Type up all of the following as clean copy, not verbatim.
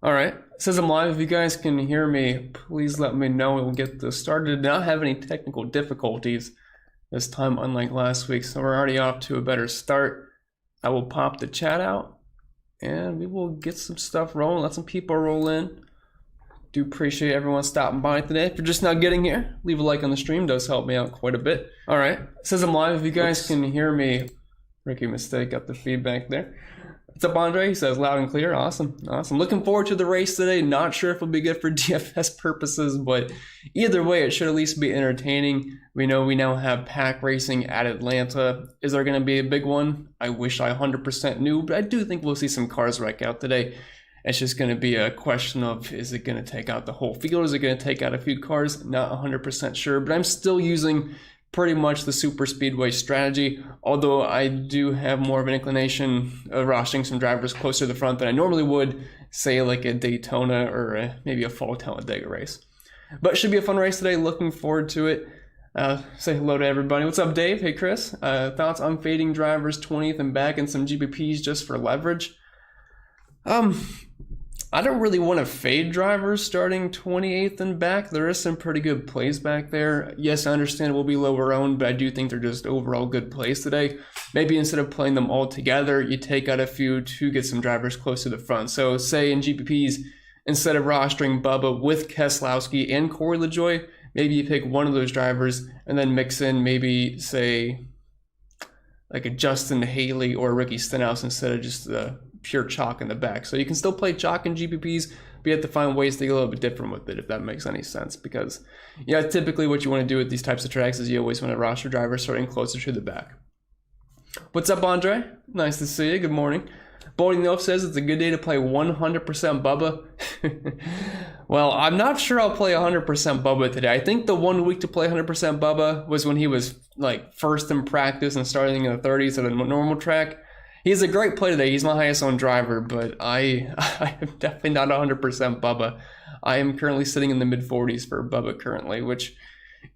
All right. It says I'm live. If you guys can hear me, please let me know. We'll get this started. Did not have any technical difficulties this time, unlike last week. So we're already off to a better start. I will pop the chat out and we will get some stuff rolling. Let some people roll in. Do appreciate everyone stopping by today. If you're just now getting here, leave a like on the stream. Does help me out quite a bit. All right. It says I'm live. If you guys can hear me, rookie mistake. Got the feedback there. What's up, Andre? He says loud and clear. Awesome. Looking forward to the race today. Not sure if it'll be good for DFS purposes, but either way, it should at least be entertaining. We know we now have pack racing at Atlanta. Is there going to be a big one? I wish I 100% knew, but I do think we'll see some cars wreck out today. It's just going to be a question of, is it going to take out the whole field? Is it going to take out a few cars? Not 100% sure, but I'm still using pretty much the super speedway strategy, although I do have more of an inclination of rostering some drivers closer to the front than I normally would, say like a Daytona or maybe a Fall Talladega race. But it should be a fun race today. Looking forward to it. Say hello to everybody. What's up, Dave? Hey, Chris. Thoughts on fading drivers 20th and back and some GPPs just for leverage? I don't really want to fade drivers starting 28th and back. There is some pretty good plays back there. Yes, I understand it will be lower owned, but I do think they're just overall good plays today. Maybe instead of playing them all together, you take out a few to get some drivers close to the front. So say in GPPs, instead of rostering Bubba with Keselowski and Corey LaJoie, maybe you pick one of those drivers and then mix in maybe, say, like a Justin Haley or a Ricky Stenhouse instead of just the pure chalk in the back. So you can still play chalk in GPPs, but you have to find ways to get a little bit different with it, if that makes any sense. Because, yeah, typically what you want to do with these types of tracks is you always want to roster drivers starting closer to the back. What's up, Andre? Nice to see you. Good morning. Bolding Oaf says it's a good day to play 100% Bubba. Well, I'm not sure I'll play 100% Bubba today. I think the 1 week to play 100% Bubba was when he was like first in practice and starting in the 30s at a normal track. He's a great play today. He's my highest owned driver, but I am definitely not 100% Bubba. I am currently sitting in the mid 40s for Bubba currently, which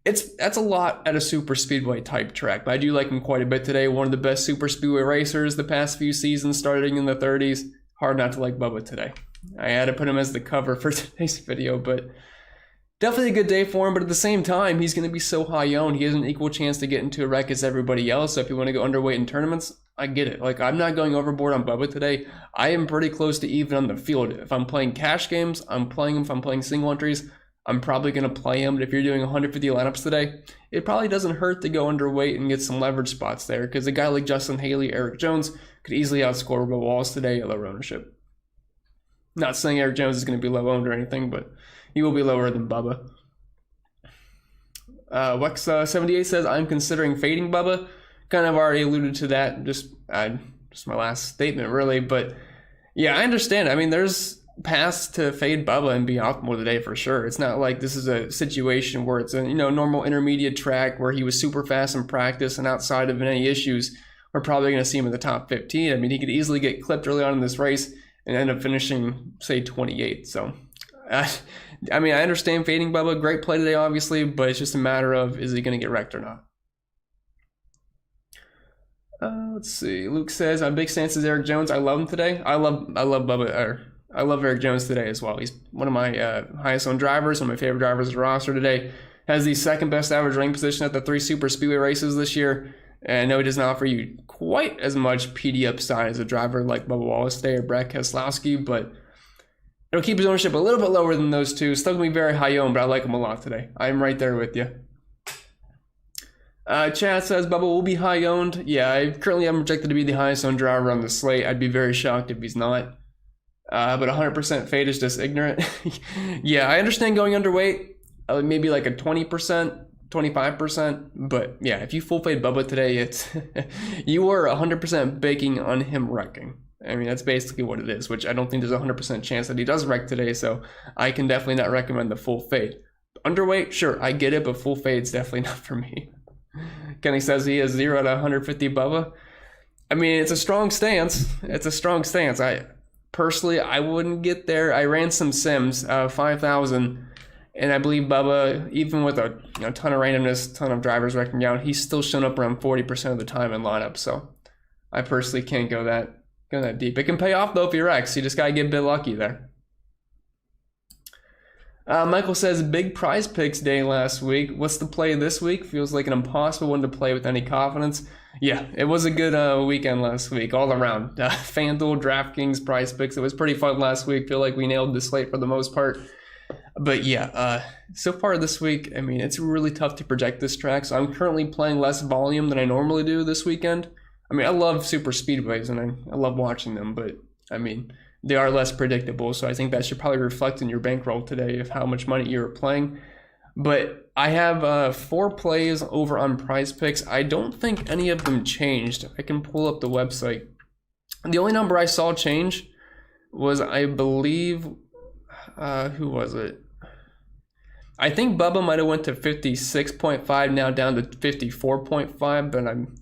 that's a lot at a super speedway type track. But I do like him quite a bit today. One of the best super speedway racers the past few seasons, starting in the 30s. Hard not to like Bubba today. I had to put him as the cover for today's video, but definitely a good day for him. But at the same time, he's going to be so high owned. He has an equal chance to get into a wreck as everybody else. So if you want to go underweight in tournaments, I get it. Like, I'm not going overboard on Bubba today. I am pretty close to even on the field. If I'm playing cash games, I'm playing him. If I'm playing single entries, I'm probably going to play him. But if you're doing 150 lineups today, it probably doesn't hurt to go underweight and get some leverage spots there, because a guy like Justin Haley, Eric Jones could easily outscore Bubba Wallace today at lower ownership. Not saying Eric Jones is going to be low owned or anything, but he will be lower than Bubba. Wex78 says, I'm considering fading Bubba. Kind of already alluded to that, just my last statement, really. But yeah, I understand. I mean, there's paths to fade Bubba and be optimal today for sure. It's not like this is a situation where it's a normal intermediate track where he was super fast in practice, and outside of any issues, we're probably going to see him in the top 15. I mean, he could easily get clipped early on in this race and end up finishing, say, 28. So, I mean, I understand fading Bubba. Great play today, obviously, but it's just a matter of, is he going to get wrecked or not? Let's see. Luke says, my big stance is Eric Jones. I love him today. I love Bubba. I love Eric Jones today as well. He's one of my highest owned drivers, one of my favorite drivers of the roster today. Has the second best average rank position at the 3 super speedway races this year. And I know he doesn't offer you quite as much PD upside as a driver like Bubba Wallace today or Brad Keselowski, but it'll keep his ownership a little bit lower than those two. Still going to be very high owned, but I like him a lot today. I'm right there with you. Chad says Bubba will be high owned. Yeah, I currently am projected to be the highest owned driver on the slate. I'd be very shocked if he's not. But 100% fade is just ignorant. Yeah, I understand going underweight. Maybe like a 20%, 25%. But yeah, if you full fade Bubba today, it's you are 100% baking on him wrecking. I mean, that's basically what it is, which I don't think there's a 100% chance that he does wreck today. So I can definitely not recommend the full fade. Underweight, sure, I get it, but full fade's definitely not for me. Kenny says he has 0 out of 150 Bubba. I mean, it's a strong stance. It's a strong stance. Personally, I wouldn't get there. I ran some sims, 5,000, and I believe Bubba, even with a ton of randomness, ton of drivers wrecking out, he's still shown up around 40% of the time in lineup. So I personally can't go that deep. It can pay off though if you're X. You just gotta get a bit lucky there. Michael says, big prize picks day last week. What's the play this week? Feels like an impossible one to play with any confidence. Yeah, it was a good weekend last week all around. FanDuel, DraftKings, prize picks. It was pretty fun last week. Feel like we nailed the slate for the most part. But yeah, so far this week, I mean, it's really tough to project this track. So I'm currently playing less volume than I normally do this weekend. I mean, I love super speedways and I love watching them, but I mean, they are less predictable, so I think that should probably reflect in your bankroll today of how much money you're playing. But I have 4 plays over on Prize Picks. I don't think any of them changed. I can pull up the website. The only number I saw change was, I believe, who was it? I think Bubba might have went to 56.5, now down to 54.5, but I'm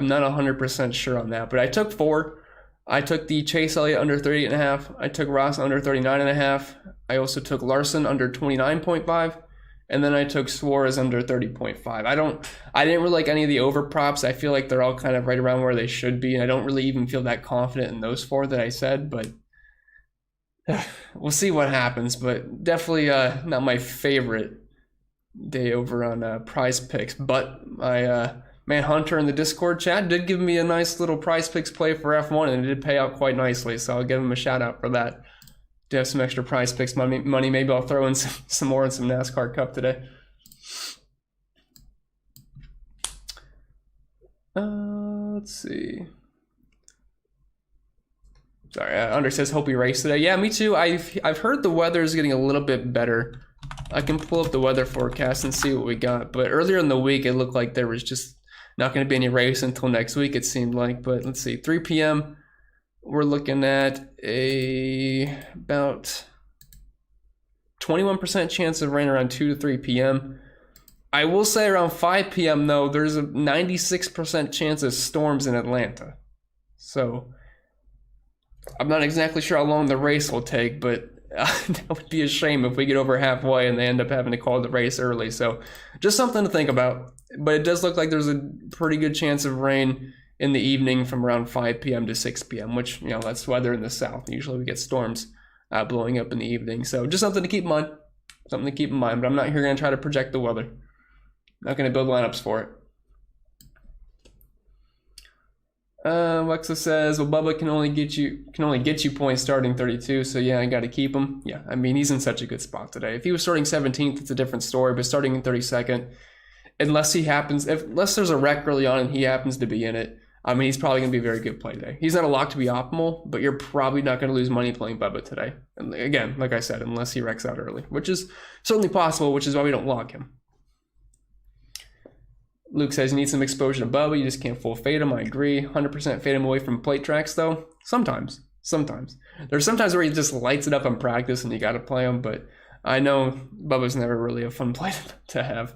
not 100% sure on that. But I took 4. I took the Chase Elliott under 38.5. I took Ross under 39.5. I also took Larson under 29.5. And then I took Suarez under 30.5. I didn't really like any of the over props. I feel like they're all kind of right around where they should be. And I don't really even feel that confident in those 4 that I said. But we'll see what happens. But definitely not my favorite day over on Prize Picks. But my man Hunter in the Discord chat did give me a nice little Prize Picks play for F1, and it did pay out quite nicely, so I'll give him a shout out for that. Do have some extra Prize Picks money. Maybe I'll throw in some more in some NASCAR Cup today. Let's see. Sorry, Under says, hope you race today. Yeah, me too. I've heard the weather is getting a little bit better. I can pull up the weather forecast and see what we got, but earlier in the week it looked like there was just not going to be any race until next week, it seemed like. But let's see, 3 p.m. we're looking at about 21% chance of rain around 2 to 3 p.m. I will say around 5 p.m. though, there's a 96% chance of storms in Atlanta. So I'm not exactly sure how long the race will take, but that would be a shame if we get over halfway and they end up having to call the race early. So just something to think about. But it does look like there's a pretty good chance of rain in the evening from around 5 p.m. to 6 p.m., which, you know, that's weather in the south. Usually we get storms blowing up in the evening. So just something to keep in mind. Something to keep in mind. But I'm not here going to try to project the weather. Not going to build lineups for it. Lexa says, well, Bubba can only get you points starting 32, so yeah, I got to keep him. Yeah, I mean, he's in such a good spot today. If he was starting 17th, it's a different story, but starting in 32nd, unless there's a wreck early on and he happens to be in it, I mean, he's probably going to be a very good play today. He's not a lock to be optimal, but you're probably not going to lose money playing Bubba today. And again, like I said, unless he wrecks out early, which is certainly possible, which is why we don't lock him. Luke says you need some exposure to Bubba. You just can't full fade him. I agree. 100% fade him away from plate tracks, though. Sometimes. There's sometimes where he just lights it up in practice and you got to play him, but I know Bubba's never really a fun play to have.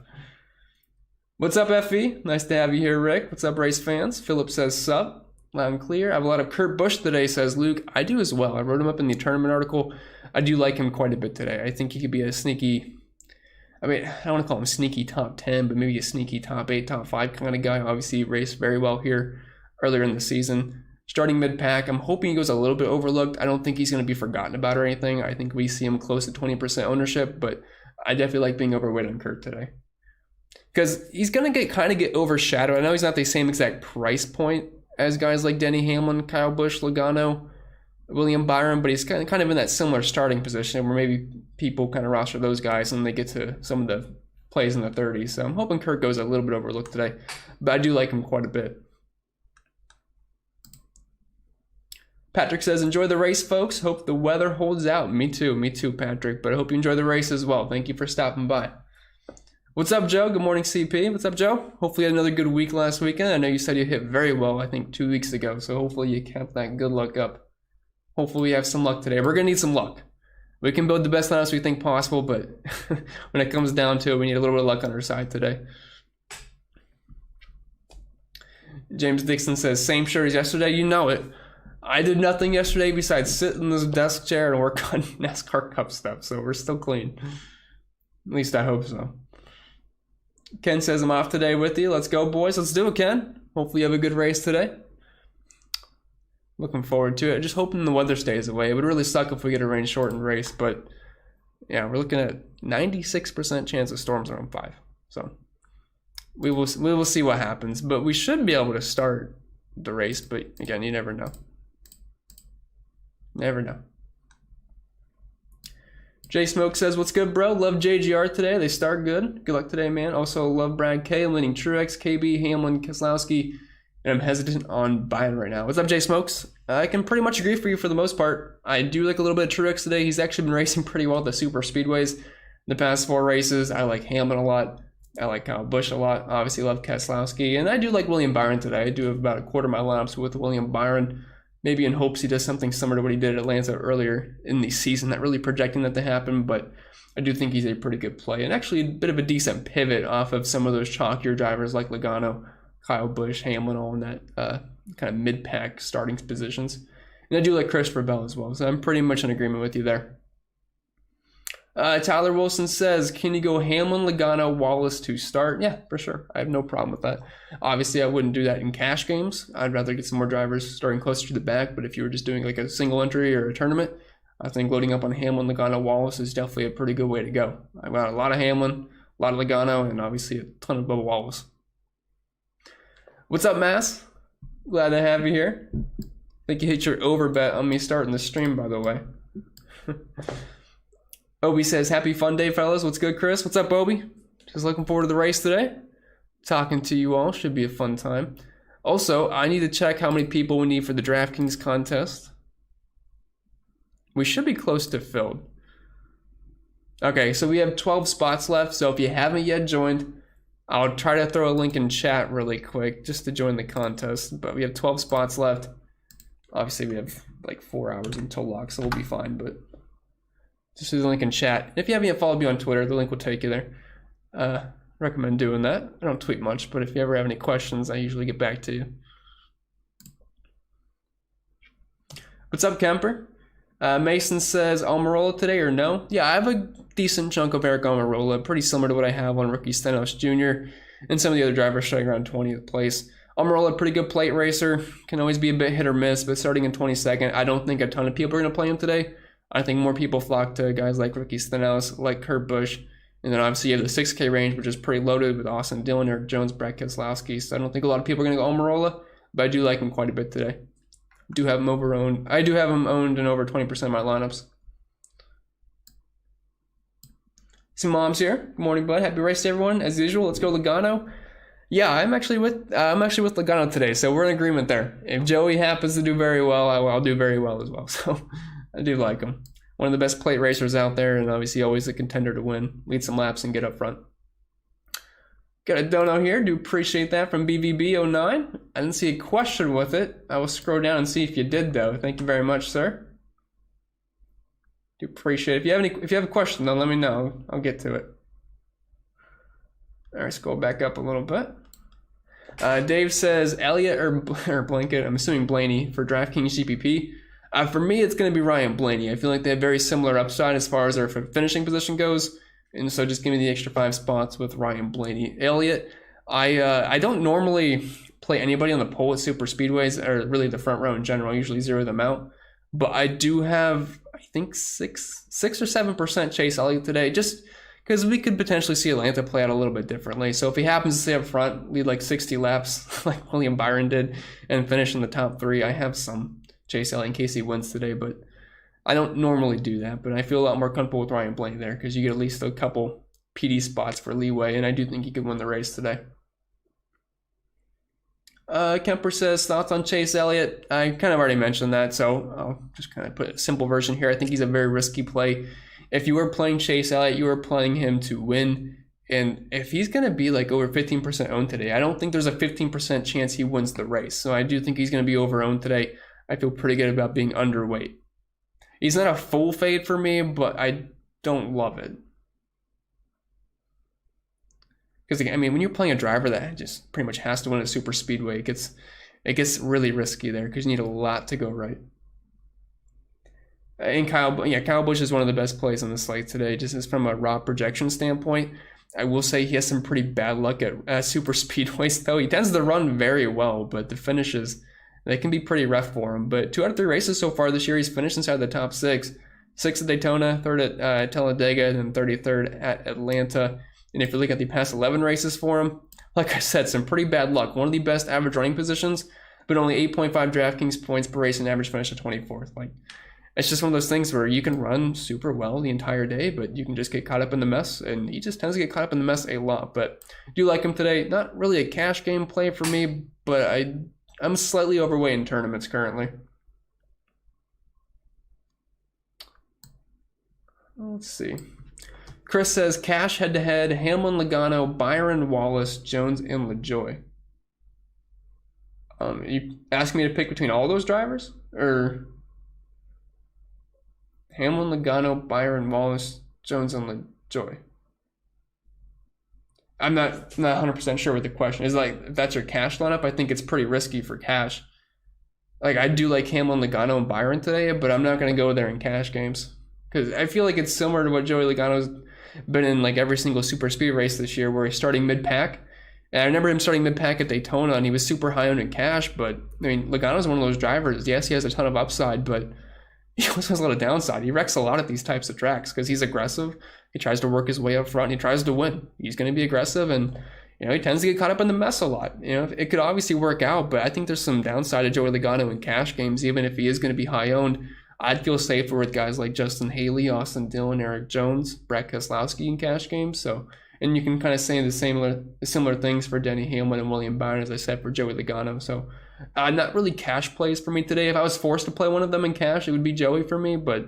What's up, FE? Nice to have you here, Rick. What's up, race fans? Philip says sub. Loud and clear. I have a lot of Kurt Busch today, says Luke. I do as well. I wrote him up in the tournament article. I do like him quite a bit today. I think he could be a sneaky... I mean, I don't want to call him sneaky top 10, but maybe a sneaky top 8, top 5 kind of guy. Obviously, he raced very well here earlier in the season. Starting mid-pack, I'm hoping he goes a little bit overlooked. I don't think he's going to be forgotten about or anything. I think we see him close to 20% ownership, but I definitely like being overweight on Kurt today. Because he's going to get overshadowed. I know he's not the same exact price point as guys like Denny Hamlin, Kyle Busch, Logano, William Byron, but he's kind of in that similar starting position where maybe people kind of roster those guys and they get to some of the plays in the 30s. So I'm hoping Kurt goes a little bit overlooked today, but I do like him quite a bit. Patrick says, enjoy the race, folks. Hope the weather holds out. Me too, Patrick, but I hope you enjoy the race as well. Thank you for stopping by. What's up, Joe? Good morning, CP. What's up, Joe? Hopefully you had another good week last weekend. I know you said you hit very well, I think 2 weeks ago, so hopefully you kept that good luck up. Hopefully we have some luck today. We're going to need some luck. We can build the best lineups we think possible, but when it comes down to it, we need a little bit of luck on our side today. James Dixon says, same shirt as yesterday. You know it. I did nothing yesterday besides sit in this desk chair and work on NASCAR Cup stuff, so we're still clean. At least I hope so. Ken says, I'm off today with you. Let's go, boys. Let's do it, Ken. Hopefully you have a good race today. Looking forward to it. Just hoping the weather stays away. It would really suck if we get a rain-shortened race, but Yeah, we're looking at 96% chance of storms around 5. So we will see what happens, but we should be able to start the race. But again, you never know. Never know. J Smoke says, "What's good, bro? Love JGR today. They start good. Good luck today, man. Also love Brad K. I'm leaning Truex, KB, Hamlin, Keselowski, and I'm hesitant on Byron right now." What's up, J Smokes? I can pretty much agree for you for the most part. I do like a little bit of Truex today. He's actually been racing pretty well at the super speedways in the past 4 races. I like Hamlet a lot. I like Kyle Busch a lot. Obviously love Keselowski. And I do like William Byron today. I do have about a quarter of my lineups with William Byron. Maybe in hopes he does something similar to what he did at Atlanta earlier in the season. Not really projecting that to happen, but I do think he's a pretty good play. And actually a bit of a decent pivot off of some of those chalkier drivers like Logano, Kyle Busch, Hamlin, all in that kind of mid-pack starting positions. And I do like Christopher Bell as well, so I'm pretty much in agreement with you there. Tyler Wilson says, "Can you go Hamlin, Logano, Wallace to start?" Yeah, for sure. I have no problem with that. Obviously, I wouldn't do that in cash games. I'd rather get some more drivers starting closer to the back, but if you were just doing like a single entry or a tournament, I think loading up on Hamlin, Logano, Wallace is definitely a pretty good way to go. I've got a lot of Hamlin, a lot of Logano, and obviously a ton of Bubba Wallace. What's up, Mass? Glad to have you here. I think you hit your over bet on me starting the stream, by the way. Obi says, "Happy fun day, fellas." What's good, Chris? What's up, Obi? Just looking forward to the race today. Talking to you all. Should be a fun time. Also, I need to check how many people we need for the DraftKings contest. We should be close to filled. Okay, so we have 12 spots left. So if you haven't yet joined, I'll try to throw a link in chat really quick just to join the contest. But we have 12 spots left. Obviously, we have like 4 hours until lock, so we'll be fine. But just do the link in chat. If you haven't yet followed me on Twitter, the link will take you there. Recommend doing that. I don't tweet much, but if you ever have any questions, I usually get back to you. What's up, Kemper? Mason says, Almirola today or no? Yeah, I have a decent chunk of Eric Almirola, pretty similar to what I have on Rookie Stenhouse Jr. and some of the other drivers starting around 20th place. Almirola, pretty good plate racer, can always be a bit hit or miss, but starting in 22nd, I don't think a ton of people are going to play him today. I think more people flock to guys like Rookie Stenhouse, like Kurt Busch, and then obviously you have the 6K range, which is pretty loaded with Austin Dillon, Eric Jones, Brad Keselowski. So I don't think a lot of people are going to go Almirola, but I do like him quite a bit today. I do have him owned in over 20% of my lineups. Some moms here. Good morning, bud. Happy race to everyone. As usual, let's go Logano. Yeah, I'm actually with Logano today, so we're in agreement there. If Joey happens to do very well, I'll do very well as well. So I do like him. One of the best plate racers out there, and obviously always a contender to win. Lead some laps and get up front. Got a dono here. Do appreciate that from BVB09. I didn't see a question with it. I will scroll down and see if you did, though. Thank you very much, sir. Do appreciate it. If you have a question, though, let me know. I'll get to it. All right, scroll back up a little bit. Dave says Elliot or Blanket. I'm assuming Blaney for DraftKings GPP. For me, it's going to be Ryan Blaney. I feel like they have very similar upside as far as their finishing position goes. And so just give me the extra 5 spots with Ryan Blaney. Elliot, I don't normally play anybody on the pole at super speedways, or really the front row in general. I usually zero them out. But I do have, I think, 6 or 7% Chase Elliott today, just because we could potentially see Atlanta play out a little bit differently. So if he happens to stay up front, lead like 60 laps like William Byron did, and finish in the top 3, I have some Chase Elliott in case he wins today. But I don't normally do that, but I feel a lot more comfortable with Ryan Blaney there because you get at least a couple PD spots for leeway, and I do think he could win the race today. Kemper says, thoughts on Chase Elliott? I kind of already mentioned that, so I'll just kind of put a simple version here. I think he's a very risky play. If you were playing Chase Elliott, you were playing him to win, and if he's going to be like over 15% owned today, I don't think there's a 15% chance he wins the race, so I do think he's going to be over owned today. I feel pretty good about being underweight. He's not a full fade for me, but I don't love it. Because, I mean, when you're playing a driver that just pretty much has to win a super speedway, it gets really risky there because you need a lot to go right. And Kyle Busch is one of the best plays on the slate today, just as from a raw projection standpoint. I will say he has some pretty bad luck at super speedways, though. He tends to run very well, but the finishes, they can be pretty rough for him. But 2 out of 3 races so far this year, he's finished inside the top 6. 6th at Daytona, 3rd at Talladega, and then 33rd at Atlanta. And if you look at the past 11 races for him, like I said, some pretty bad luck. One of the best average running positions, but only 8.5 DraftKings points per race and average finish at 24th. Like, it's just one of those things where you can run super well the entire day, but you can just get caught up in the mess, and he just tends to get caught up in the mess a lot. But I do like him today. Not really a cash game play for me, but I'm slightly overweight in tournaments currently. Let's see. Chris says cash head-to-head, Hamlin, Logano, Byron, Wallace, Jones, and LaJoie. You asking me to pick between all those drivers? Or Hamlin, Logano, Byron, Wallace, Jones, and LaJoie? I'm not 100% sure what the question is. Like, if that's your cash lineup, I think it's pretty risky for cash. Like, I do like Hamlin, Logano, and Byron today, but I'm not going to go there in cash games. Because I feel like it's similar to what Joey Logano's been in like every single super speed race this year, where he's starting mid-pack. And I remember him starting mid-pack at Daytona, and he was super high on in cash. But, I mean, Logano's one of those drivers. Yes, he has a ton of upside, but he also has a lot of downside. He wrecks a lot at these types of tracks because he's aggressive. He tries to work his way up front, and he tries to win. He's going to be aggressive, and he tends to get caught up in the mess a lot. It could obviously work out, but I think there's some downside to Joey Logano in cash games, even if he is going to be high-owned. I'd feel safer with guys like Justin Haley, Austin Dillon, Eric Jones, Brett Keselowski in cash games. So, and you can kind of say the similar things for Denny Hamlin and William Byron, as I said, for Joey Logano. So, not really cash plays for me today. If I was forced to play one of them in cash, it would be Joey for me, but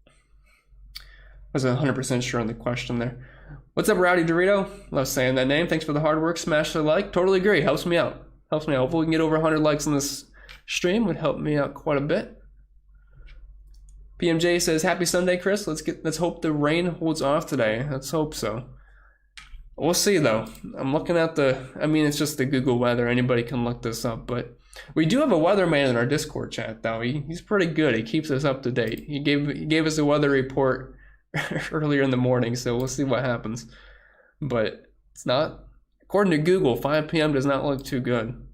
I wasn't 100% sure on the question there. What's up, Rowdy Dorito? Love saying that name. Thanks for the hard work. Smash the like. Totally agree. Helps me out. Hopefully we can get over 100 likes in this stream. Would help me out quite a bit. PMJ says, happy Sunday, Chris. Let's hope the rain holds off today. Let's hope so. We'll see, though. I'm looking at it's just the Google weather. Anybody can look this up, but we do have a weatherman in our Discord chat, though. He's pretty good. He keeps us up to date. He gave us a weather report earlier in the morning, so we'll see what happens. But it's not, according to Google, 5 p.m. does not look too good.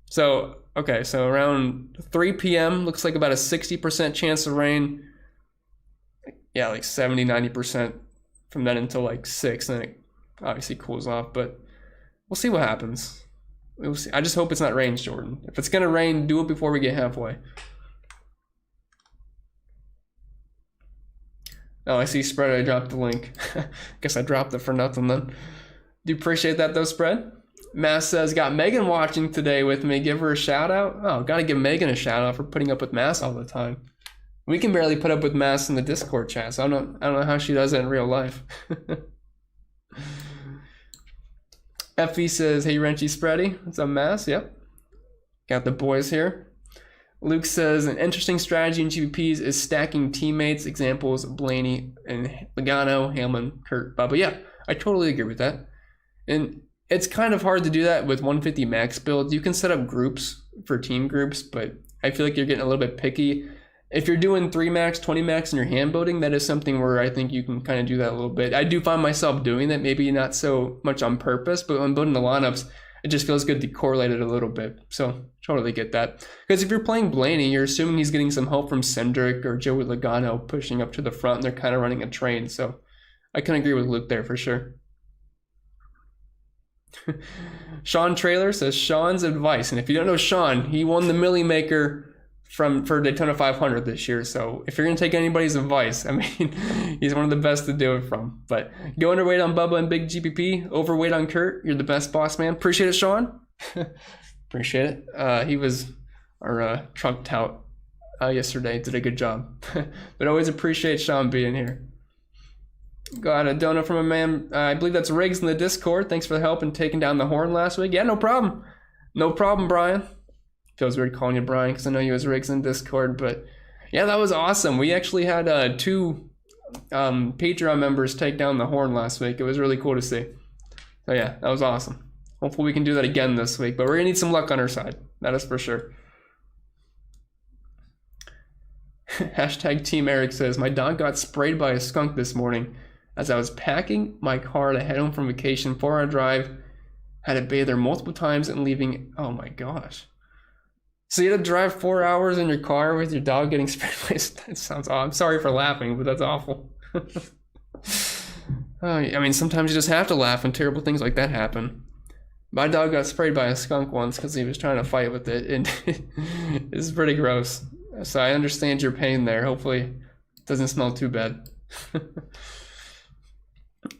So, okay, so around 3 p.m. looks like about a 60% chance of rain. Yeah, like 70, 90% from then until like 6, and then it obviously cools off, but we'll see what happens. We'll see. I just hope it's not rain, Jordan. If it's going to rain, do it before we get halfway. Oh, I see Spread. I dropped the link. Guess I dropped it for nothing then. Do appreciate that though, Spread. Mass says, got Megan watching today with me. Give her a shout out. Oh, gotta give Megan a shout out for putting up with Mass all the time. We can barely put up with Mass in the Discord chat, so I don't know how she does it in real life. FE says, hey, Wrenchy Spready. What's up, Mass? Yep. Got the boys here. Luke says, an interesting strategy in GPPs is stacking teammates. Examples, Blaney and Logano, Hamlin, Kurt, Bubba. Yeah, I totally agree with that. And it's kind of hard to do that with 150 max builds. You can set up groups for team groups, but I feel like you're getting a little bit picky. If you're doing 3 max, 20 max in your hand building, that is something where I think you can kind of do that a little bit. I do find myself doing that, maybe not so much on purpose, but when building the lineups, it just feels good to correlate it a little bit. So totally get that. Because if you're playing Blaney, you're assuming he's getting some help from Cindric or Joey Logano pushing up to the front, and they're kind of running a train. So I can agree with Luke there for sure. Sean Trailer says Sean's advice, and if you don't know Sean, he won the Millie Maker for Daytona 500 this year. So if you're gonna take anybody's advice, I mean, he's one of the best to do it from. But go underweight on Bubba and big GPP, overweight on Kurt. You're the best, boss man. Appreciate it, Sean. Appreciate it. He was our truck tout yesterday. Did a good job. But always appreciate Sean being here. Got a donut from a man, I believe that's Riggs in the Discord. Thanks for the help in taking down the horn last week. Yeah, no problem. No problem, Brian. Feels weird calling you Brian because I know you as Riggs in Discord. But yeah, that was awesome. We actually had 2 Patreon members take down the horn last week. It was really cool to see. So yeah, that was awesome. Hopefully we can do that again this week. But we're going to need some luck on our side. That is for sure. Hashtag Team Eric says, my dog got sprayed by a skunk this morning. As I was packing my car to head home from vacation, 4-hour drive, had to bathe her multiple times and leaving. Oh my gosh. So you had to drive 4 hours in your car with your dog getting sprayed by. That sounds awful. I'm sorry for laughing, but that's awful. I mean, sometimes you just have to laugh when terrible things like that happen. My dog got sprayed by a skunk once because he was trying to fight with it, and it's pretty gross. So I understand your pain there. Hopefully it doesn't smell too bad.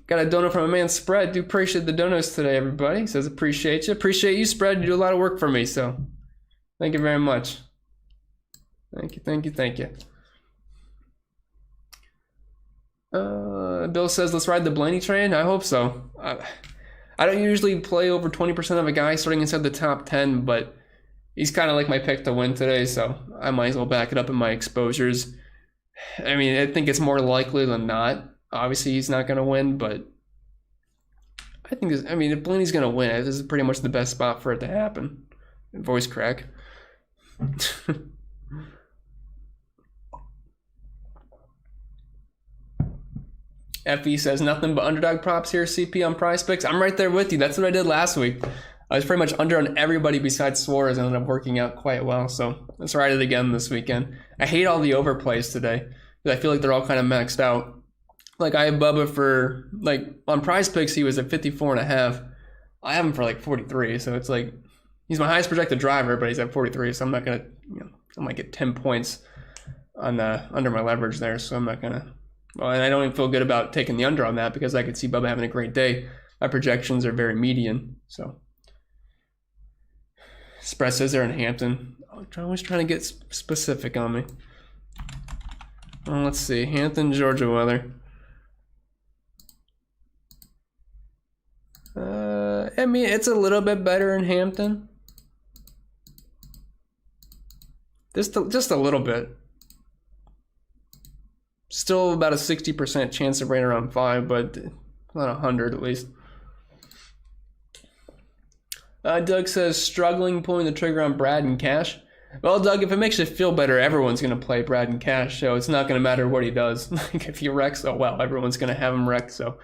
Got a donut from a man, Spread. Do appreciate the donuts today, everybody. He says appreciate you. Appreciate you, Spread. You do a lot of work for me, so thank you very much. Thank you, thank you, thank you. Bill says, let's ride the Blaney train. I hope so. I don't usually play over 20% of a guy starting inside the top 10, but he's kind of like my pick to win today, so I might as well back it up in my exposures. I mean, I think it's more likely than not. Obviously, he's not going to win, but I think this, I mean, if Blaney's going to win, this is pretty much the best spot for it to happen. Voice crack. FE says nothing but underdog props here, CP on Prize Picks. I'm right there with you. That's what I did last week. I was pretty much under on everybody besides Suarez and ended up working out quite well. So let's ride it again this weekend. I hate all the overplays today because I feel like they're all kind of maxed out. Like I have Bubba for, like on Prize Picks, he was at 54.5. I have him for like 43. So it's like, he's my highest projected driver, but he's at 43. So I'm not going to, I might get 10 points on under my leverage there. So I'm not going to. Well, and I don't even feel good about taking the under on that because I could see Bubba having a great day. My projections are very median. So, Spread says they're in Hampton. I'm always trying to get specific on me. Well, let's see. Hampton, Georgia weather. I mean, it's a little bit better in Hampton. Just a little bit. Still about a 60% chance of rain around 5, but not 100 at least. Doug says, struggling pulling the trigger on Brad and Cash. Well, Doug, if it makes you feel better, everyone's going to play Brad and Cash, so it's not going to matter what he does. Like, if he wrecks, oh well, everyone's going to have him wreck, so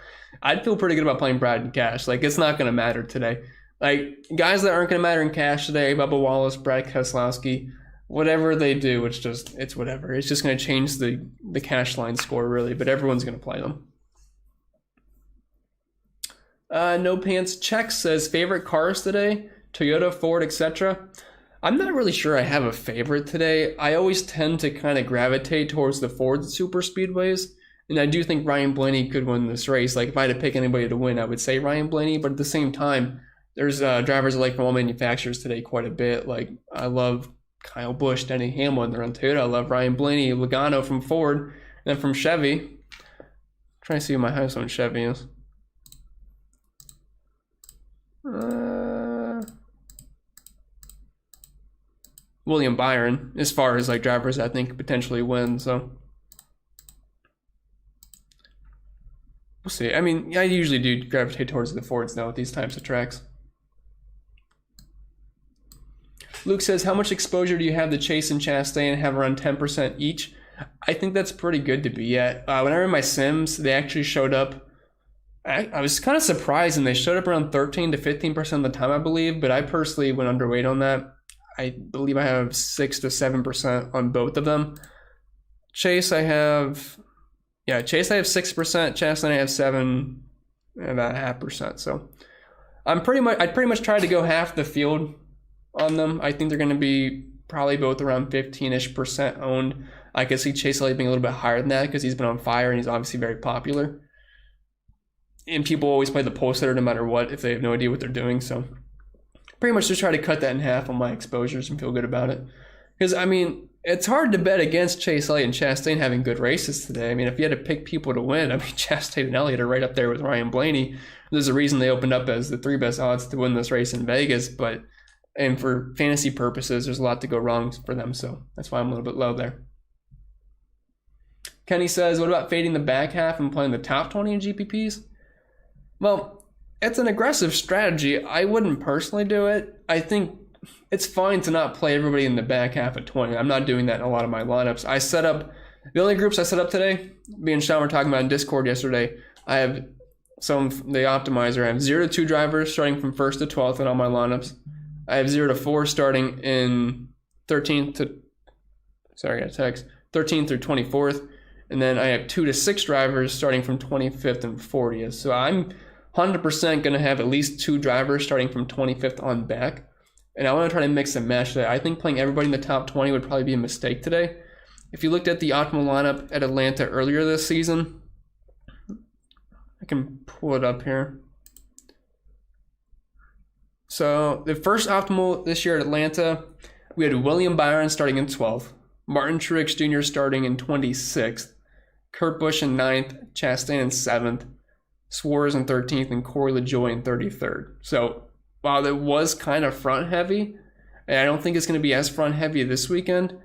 I'd feel pretty good about playing Brad and Cash. Like, it's not going to matter today. Like, guys that aren't going to matter in Cash today, Bubba Wallace, Brad Keselowski, whatever they do, it's whatever. It's just going to change the cash line score, really, but everyone's going to play them. No Pants Check says, favorite cars today? Toyota, Ford, etc. I'm not really sure I have a favorite today. I always tend to kind of gravitate towards the Ford super speedways, and I do think Ryan Blaney could win this race. Like, if I had to pick anybody to win, I would say Ryan Blaney, but at the same time, there's drivers I like from all manufacturers today quite a bit. Like, I love Kyle Busch, Denny Hamlin, they're on Toyota. I love Ryan Blaney, Logano from Ford, and then from Chevy. I'm trying to see who my highest one Chevy is. William Byron, as far as like drivers I think potentially win, so we'll see. I mean, I usually do gravitate towards the Fords now with these types of tracks. Luke says, how much exposure do you have to Chase and Chastain? Have around 10% each? I think that's pretty good to be at. When I ran my sims, they actually showed up. I was kind of surprised, and they showed up around 13 to 15% of the time, I believe, but I personally went underweight on that. I believe I have 6 to 7% on both of them. Chase, I have 6%. Chastain, I have 7.5%. So I'd pretty much try to go half the field on them. I think they're going to be probably both around 15-ish% owned. I could see Chase Elliott being a little bit higher than that because he's been on fire and he's obviously very popular. And people always play the pole sitter no matter what if they have no idea what they're doing. So pretty much just try to cut that in half on my exposures and feel good about it. Because, I mean, it's hard to bet against Chase Elliott and Chastain having good races today. I mean, if you had to pick people to win, I mean, Chastain and Elliott are right up there with Ryan Blaney. There's a reason they opened up as the 3 best odds to win this race in Vegas, and for fantasy purposes, there's a lot to go wrong for them, so that's why I'm a little bit low there. Kenny says, what about fading the back half and playing the top 20 in GPPs? Well, it's an aggressive strategy. I wouldn't personally do it. I think it's fine to not play everybody in the back half at 20. I'm not doing that in a lot of my lineups. The only groups I set up today, me and Sean were talking about in Discord yesterday, I have the optimizer. I have 0 to 2 drivers starting from 1st to 12th in all my lineups. I have 0 to 4 starting in 13th to, sorry, I got a text, 13th through 24th. And then I have 2 to 6 drivers starting from 25th and 40th. So I'm 100% going to have at least 2 drivers starting from 25th on back. And I want to try to mix and match that. I think playing everybody in the top 20 would probably be a mistake today. If you looked at the optimal lineup at Atlanta earlier this season, I can pull it up here. So the first optimal this year at Atlanta, we had William Byron starting in 12th, Martin Truex Jr. starting in 26th, Kurt Busch in 9th, Chastain in 7th, Suarez in 13th, and Corey LaJoie in 33rd. So while it was kind of front heavy, and I don't think it's going to be as front heavy this weekend,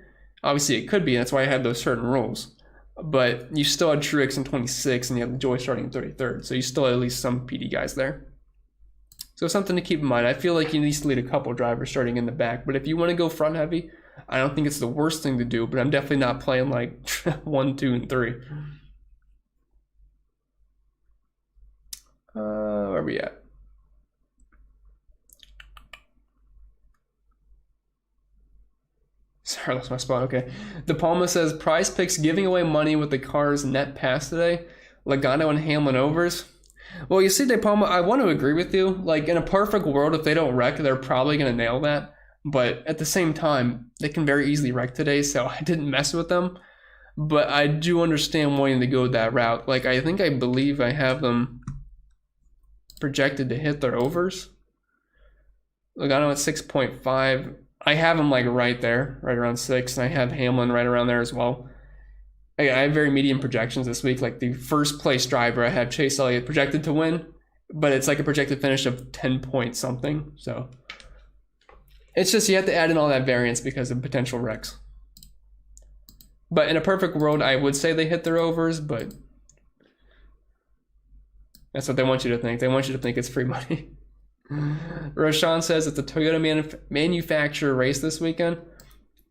obviously it could be, that's why I had those certain rules. But you still had Truex in 26th, and you had LaJoie starting in 33rd. So you still had at least some PD guys there. So something to keep in mind. I feel like you need to lead a couple drivers starting in the back. But if you want to go front heavy, I don't think it's the worst thing to do. But I'm definitely not playing like 1, 2, and 3. Where are we at? Sorry, I lost my spot. Okay. De Palma says, Prize Picks giving away money with the car's net pass today. Logano and Hamlin overs. Well, you see, De Palma, I want to agree with you. Like, in a perfect world, if they don't wreck, they're probably going to nail that. But at the same time, they can very easily wreck today, so I didn't mess with them. But I do understand wanting to go that route. Like, I believe I have them projected to hit their overs. Logano at 6.5. I have them, like, right there, right around 6. And I have Hamlin right around there as well. I have very medium projections this week. Like the first place driver, I have Chase Elliott projected to win, but it's like a projected finish of 10 point something. So it's just you have to add in all that variance because of potential wrecks. But in a perfect world, I would say they hit their overs, but that's what they want you to think. They want you to think it's free money. Roshan says it's a Toyota manufacturer race this weekend.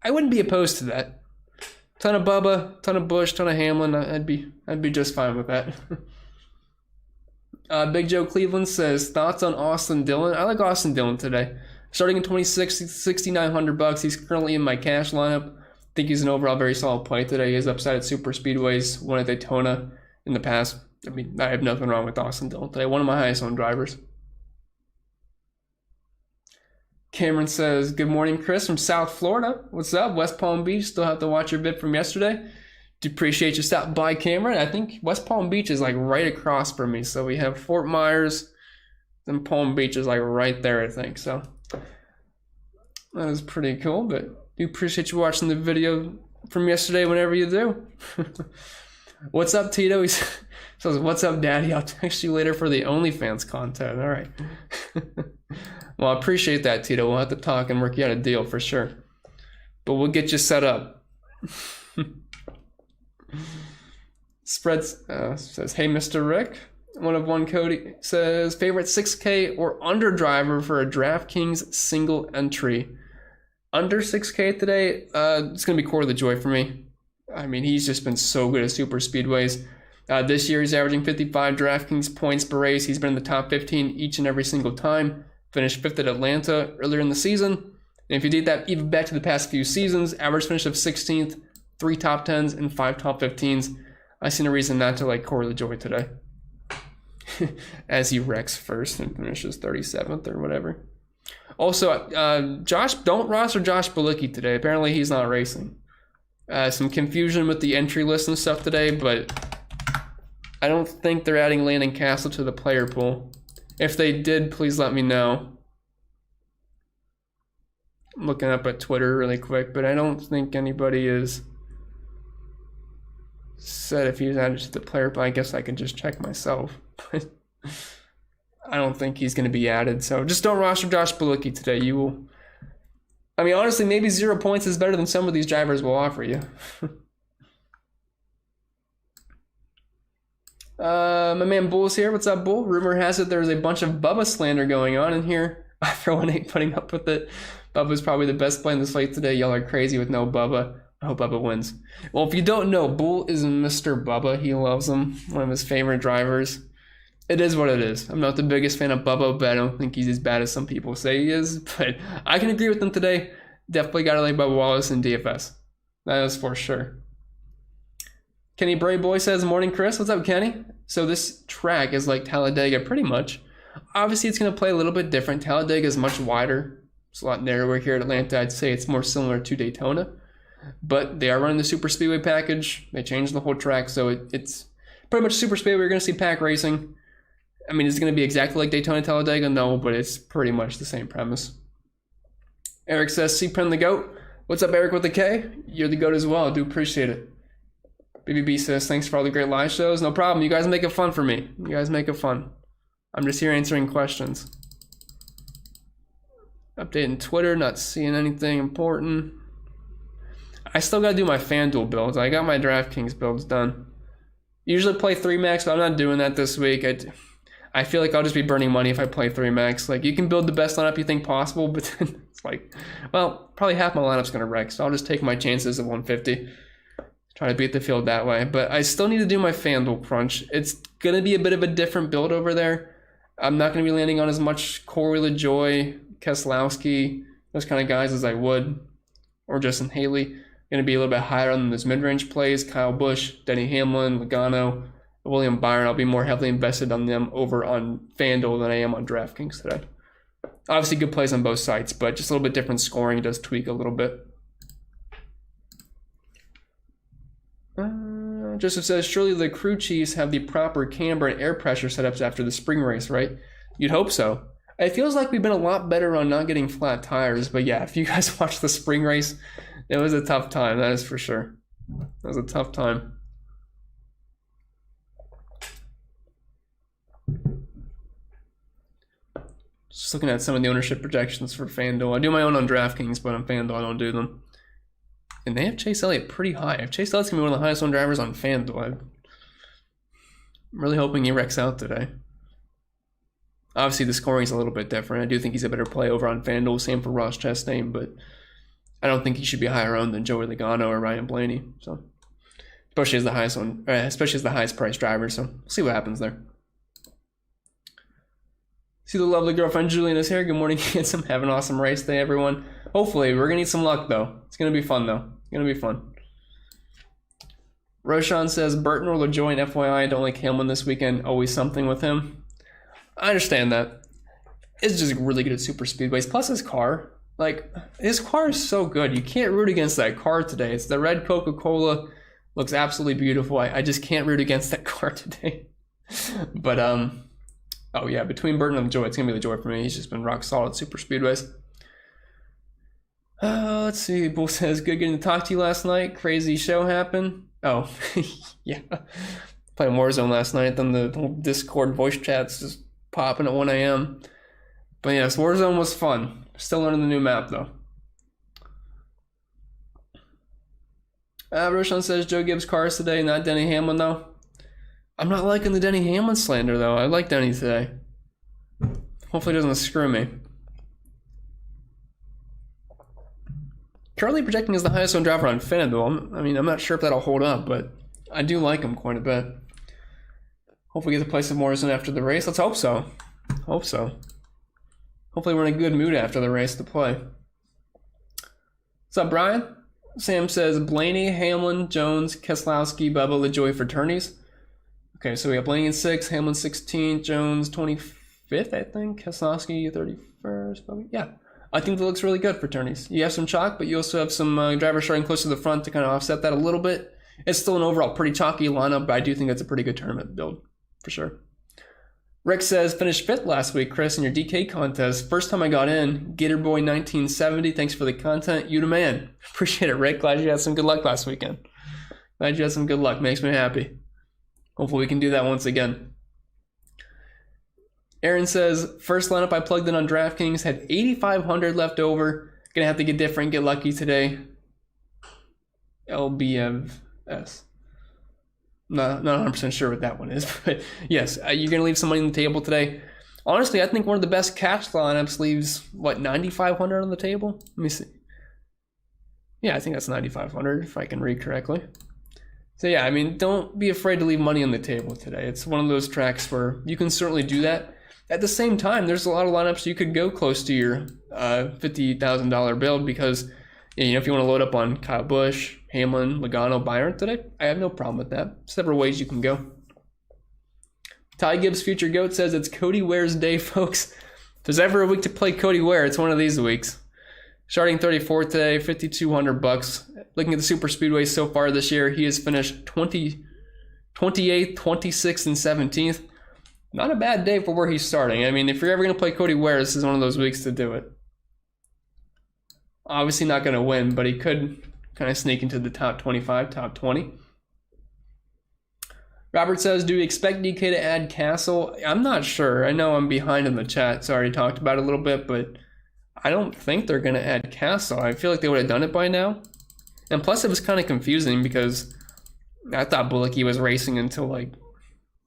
I wouldn't be opposed to that. Ton of Bubba, ton of Busch, ton of Hamlin. I'd be just fine with that. Big Joe Cleveland says, thoughts on Austin Dillon? I like Austin Dillon today. Starting in 6,900 bucks. He's currently in my cash lineup. I think he's an overall very solid play today. He is upside at super speedways, won at Daytona in the past. I mean, I have nothing wrong with Austin Dillon today. One of my highest owned drivers. Cameron says, good morning, Chris from South Florida. What's up? West Palm Beach. Still have to watch your bit from yesterday. Do appreciate you stopping by, Cameron. I think West Palm Beach is like right across from me. So we have Fort Myers, then Palm Beach is like right there, I think. So that was pretty cool, but do appreciate you watching the video from yesterday whenever you do. What's up, Tito? He says, what's up, Daddy? I'll text you later for the OnlyFans content. All right. Well, I appreciate that, Tito. We'll have to talk and work you out a deal for sure. But we'll get you set up. Spreads says, hey, Mr. Rick. One of one Cody says, favorite 6K or under driver for a DraftKings single entry. Under 6K today, it's going to be Corey LaJoie for me. I mean, he's just been so good at super speedways. This year, he's averaging 55 DraftKings points per race. He's been in the top 15 each and every single time. Finished 5th at Atlanta earlier in the season. And if you did that even back to the past few seasons, average finish of 16th, 3 top 10s, and 5 top 15s. I see no reason not to like Corey LaJoie today. As he wrecks first and finishes 37th or whatever. Also, don't roster Josh Bilicki today. Apparently he's not racing. Some confusion with the entry list and stuff today, but I don't think they're adding Landon Castle to the player pool. If they did, please let me know. I'm looking up at Twitter really quick, but I don't think anybody is said if he was added to the player pool. I guess I can just check myself. I don't think he's going to be added, so just don't roster Josh Bilicki today. You will. I mean, honestly, maybe 0 points is better than some of these drivers will offer you. My man Bull's here. What's up, Bull? Rumor has it there's a bunch of Bubba slander going on in here. I for one ain't putting up with it. Bubba's probably the best play in the slate today. Y'all are crazy with no Bubba. I hope Bubba wins. Well, if you don't know, Bull is Mr. Bubba. He loves him. One of his favorite drivers. It is what it is. I'm not the biggest fan of Bubba, but I don't think he's as bad as some people say he is. But I can agree with him today. Definitely got to like Bubba Wallace in DFS. That is for sure. Kenny Bray Boy says, morning, Chris. What's up, Kenny? So this track is like Talladega pretty much. Obviously, it's going to play a little bit different. Talladega is much wider. It's a lot narrower here at Atlanta. I'd say it's more similar to Daytona. But they are running the Super Speedway package. They changed the whole track, so it's pretty much Super Speedway. We're going to see pack racing. I mean, is it going to be exactly like Daytona Talladega? No, but it's pretty much the same premise. Eric says, C-Pen the GOAT. What's up, Eric with the K? You're the GOAT as well. I do appreciate it. BBB says, thanks for all the great live shows. No problem. You guys make it fun for me. You guys make it fun. I'm just here answering questions. Updating Twitter, not seeing anything important. I still got to do my FanDuel builds. I got my DraftKings builds done. Usually play 3-max, but I'm not doing that this week. I feel like I'll just be burning money if I play 3-max. Like, you can build the best lineup you think possible, but then it's like, well, probably half my lineup's going to wreck, so I'll just take my chances of 150. Try to beat the field that way. But I still need to do my FanDuel crunch. It's going to be a bit of a different build over there. I'm not going to be landing on as much Corey LaJoie, Keselowski, those kind of guys as I would, or Justin Haley. Going to be a little bit higher on those mid-range plays. Kyle Busch, Denny Hamlin, Logano, William Byron. I'll be more heavily invested on them over on FanDuel than I am on DraftKings today. Obviously, good plays on both sites, but just a little bit different scoring. It does tweak a little bit. Joseph says, surely the crew chiefs have the proper camber and air pressure setups after the spring race, right? You'd hope so. It feels like we've been a lot better on not getting flat tires, but yeah, if you guys watched the spring race, it was a tough time, that is for sure. It was a tough time. Just looking at some of the ownership projections for FanDuel. I do my own on DraftKings, but on FanDuel I don't do them. And they have Chase Elliott pretty high. If Chase Elliott's going to be one of the highest owned drivers on FanDuel, I'm really hoping he wrecks out today. Obviously, the scoring's a little bit different. I do think he's a better play over on FanDuel. Same for Ross Chastain, but I don't think he should be higher owned than Joey Logano or Ryan Blaney. So, especially as the highest one, especially as the highest priced driver. So, we'll see what happens there. See the lovely girlfriend Julian is here. Good morning, handsome. Have an awesome race day, everyone. Hopefully, we're going to need some luck, though. It's going to be fun, though. It's going to be fun. Roshan says, Burton or LaJoie and FYI, I don't like Hamlin this weekend. Always something with him. I understand that. It's just really good at super speedways. Plus his car. Like, his car is so good. You can't root against that car today. It's the red Coca-Cola. Looks absolutely beautiful. I just can't root against that car today. But, oh yeah, between Burton and LaJoie, it's going to be LaJoie for me. He's just been rock solid super speedways. Let's see. Bull says, good getting to talk to you last night. Crazy show happened. Oh, yeah. Playing Warzone last night. Then the whole Discord voice chat's just popping at 1 a.m. But yes, Warzone was fun. Still learning the new map, though. Roshan says, Joe Gibbs cars today, not Denny Hamlin, though. I'm not liking the Denny Hamlin slander, though. I like Denny today. Hopefully he doesn't screw me. Currently projecting as the highest owned driver on FanDuel. I mean, I'm not sure if that'll hold up, but I do like him quite a bit. Hopefully get to play some Warzone after the race. Let's hope so. Hope so. Hopefully we're in a good mood after the race to play. What's up, Brian? Sam says, Blaney, Hamlin, Jones, Keselowski, Bubba, LaJoie for tourneys. Okay, so we got Blaney in 6th, Hamlin 16th, Jones 25th, I think. Keselowski 31st, probably. Yeah. I think that looks really good for tourneys. You have some chalk, but you also have some drivers starting close to the front to kind of offset that a little bit. It's still an overall pretty chalky lineup, but I do think that's a pretty good tournament build, for sure. Rick says, finished 5th last week, Chris, in your DK contest. First time I got in, Gatorboy 1970. Thanks for the content. You the man. Appreciate it, Rick. Glad you had some good luck last weekend. Glad you had some good luck. Makes me happy. Hopefully we can do that once again. Aaron says, first lineup I plugged in on DraftKings, had 8,500 left over. Gonna have to get different, get lucky today. LBFS. Not 100% sure what that one is, but yes, you're gonna leave some money on the table today. Honestly, I think one of the best cash lineups leaves, what, 9,500 on the table? Let me see. Yeah, I think that's 9,500 if I can read correctly. So yeah, I mean, don't be afraid to leave money on the table today. It's one of those tracks where you can certainly do that. At the same time, there's a lot of lineups you could go close to your $50,000 build because You know, if you want to load up on Kyle Busch, Hamlin, Logano, Byron today, I have no problem with that. Several ways you can go. Ty Gibbs Future Goat says it's Cody Ware's day, folks. If there's ever a week to play Cody Ware, it's one of these weeks. Starting 34th today, $5,200. Looking at the super speedways so far this year, he has finished 28th, 26th, and 17th. Not a bad day for where he's starting. I mean, if you're ever going to play Cody Ware, this is one of those weeks to do it. Obviously not going to win, but he could kind of sneak into the top 25, top 20. Robert says, do we expect DK to add Castle? I'm not sure. I know I'm behind in the chat, so I already talked about it a little bit, but I don't think they're going to add Castle. I feel like they would have done it by now. And plus, it was kind of confusing because I thought Bilicki was racing until like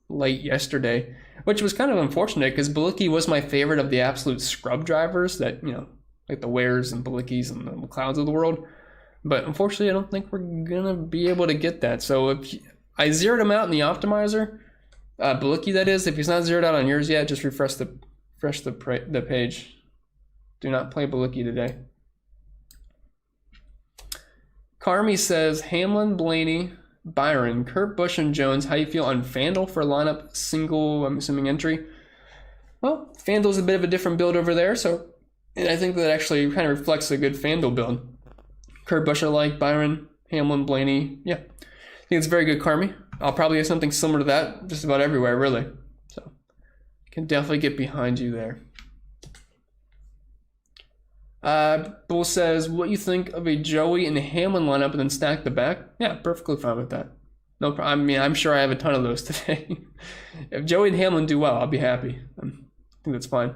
late yesterday, which was kind of unfortunate because Bilicki was my favorite of the absolute scrub drivers that, you know, like the Wares and Bilickis and the McLeods of the world. But unfortunately, I don't think we're going to be able to get that. So if I zeroed him out in the optimizer, Bilicki that is, if he's not zeroed out on yours yet, just refresh the page. Do not play Bilicki today. Carmi says, Hamlin, Blaney, Byron, Kurt Busch, and Jones. How you feel on Fandle for lineup single, I'm assuming, entry? Well, Fandle's a bit of a different build over there, so and I think that actually kind of reflects a good Fandle build. Kurt Busch I like, Byron, Hamlin, Blaney. Yeah, I think it's very good, Carmi. I'll probably have something similar to that just about everywhere, really. So, can definitely get behind you there. Bull says, what you think of a Joey and Hamlin lineup and then stack the back? Yeah, perfectly fine with that. No problem. I mean, I'm sure I have a ton of those today. If Joey and Hamlin do well, I'll be happy. I think that's fine.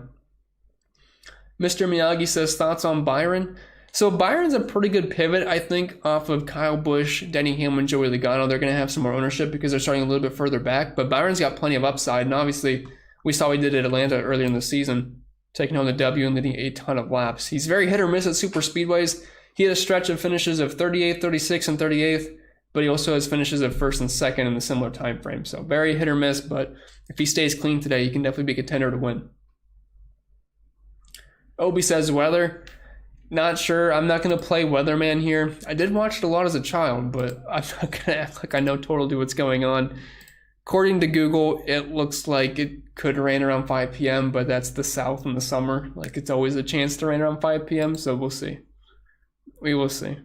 Mr. Miyagi says, thoughts on Byron? So Byron's a pretty good pivot, I think, off of Kyle Busch, Denny Hamlin, Joey Logano. They're going to have some more ownership because they're starting a little bit further back. But Byron's got plenty of upside. And obviously, we saw what he did at Atlanta earlier in the season, taking home the W and leading a ton of laps. He's very hit or miss at super speedways. He had a stretch of finishes of 38th, 36th, and 38th, but he also has finishes of 1st and 2nd in a similar time frame. So very hit or miss, but if he stays clean today, he can definitely be a contender to win. Obi says weather. Not sure. I'm not going to play Weatherman here. I did watch it a lot as a child, but I'm not going to act like I know totally what's going on. According to Google, it looks like it could rain around 5 p.m., but that's the South in the summer. Like, it's always a chance to rain around 5 p.m., so we'll see. We will see.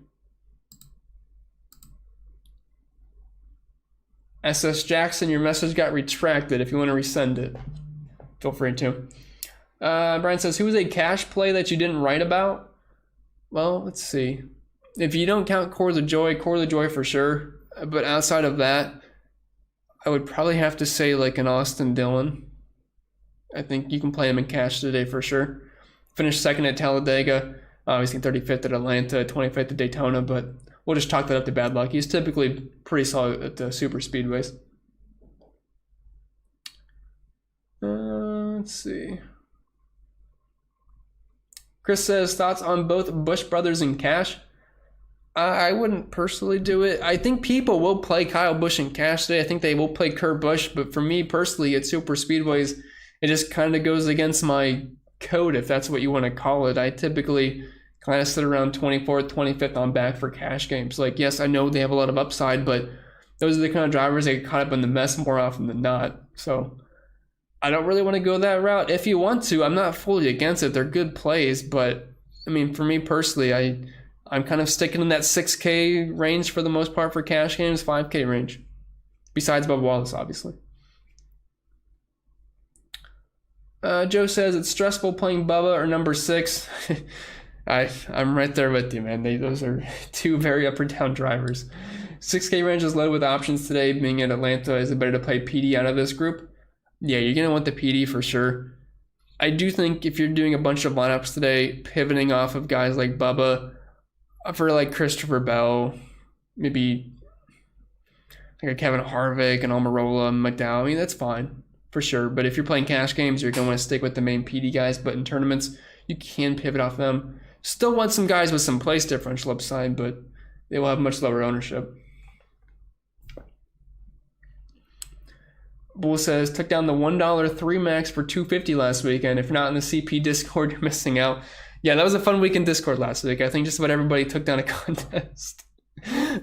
SS Jackson, your message got retracted. If you want to resend it, feel free to. Brian says, who was a cash play that you didn't write about? Well, let's see. If you don't count Core the Joy for sure. But outside of that, I would probably have to say like an Austin Dillon. I think you can play him in cash today for sure. Finished second at Talladega. Obviously 35th at Atlanta, 25th at Daytona, but we'll just chalk that up to bad luck. He's typically pretty solid at the super speedways. Let's see. Chris says, thoughts on both Busch brothers in cash? I wouldn't personally do it. I think people will play Kyle Busch in cash today. I think they will play Kurt Busch, but for me personally, at super speedways, it just kind of goes against my code, if that's what you want to call it. I typically kind of sit around 24th, 25th on back for cash games. Like, yes, I know they have a lot of upside, but those are the kind of drivers that get caught up in the mess more often than not. So I don't really want to go that route. If you want to, I'm not fully against it. They're good plays, but I mean, for me personally, I'm kind of sticking in that 6K range for the most part for cash games, 5K range. Besides Bubba Wallace, obviously. Joe says, it's stressful playing Bubba or number 6. I'm right there with you, man. Those are two very up or down drivers. 6K range is loaded with options today. Being in Atlanta, is it better to play PD out of this group? Yeah, you're going to want the PD for sure. I do think if you're doing a bunch of lineups today, pivoting off of guys like Bubba, for like Christopher Bell, maybe like a Kevin Harvick and Almirola and McDowell, I mean, that's fine for sure. But if you're playing cash games, you're going to want to stick with the main PD guys. But in tournaments, you can pivot off them. Still want some guys with some place differential upside, but they will have much lower ownership. Bull says, took down the $1 3 max for $250 last weekend. If you're not in the CP Discord, you're missing out. Yeah, that was a fun week in Discord last week. I think just about everybody took down a contest.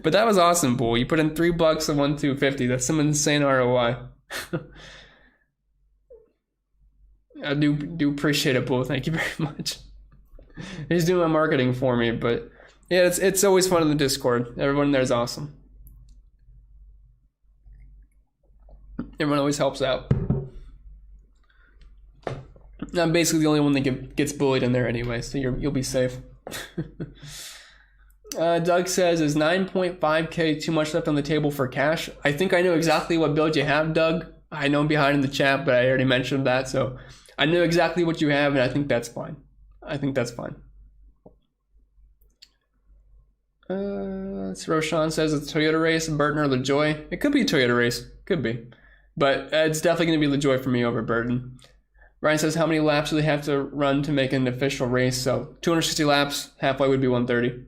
But that was awesome, Bull. You put in $3 and won 250. That's some insane ROI. I do appreciate it, Bull. Thank you very much. He's doing my marketing for me, but yeah, it's always fun in the Discord. Everyone there is awesome. Everyone always helps out. I'm basically the only one that gets bullied in there anyway, so you'll be safe. Doug says, is 9.5K too much left on the table for cash? I think I know exactly what build you have, Doug. I know I'm behind in the chat, but I already mentioned that, so I know exactly what you have, and I think that's fine. Roshan says it's a Toyota race, Burton or LaJoy. It could be a Toyota race, could be. But it's definitely going to be LaJoy for me over Burton. Ryan says, how many laps do they have to run to make an official race? So 260 laps, halfway would be 130.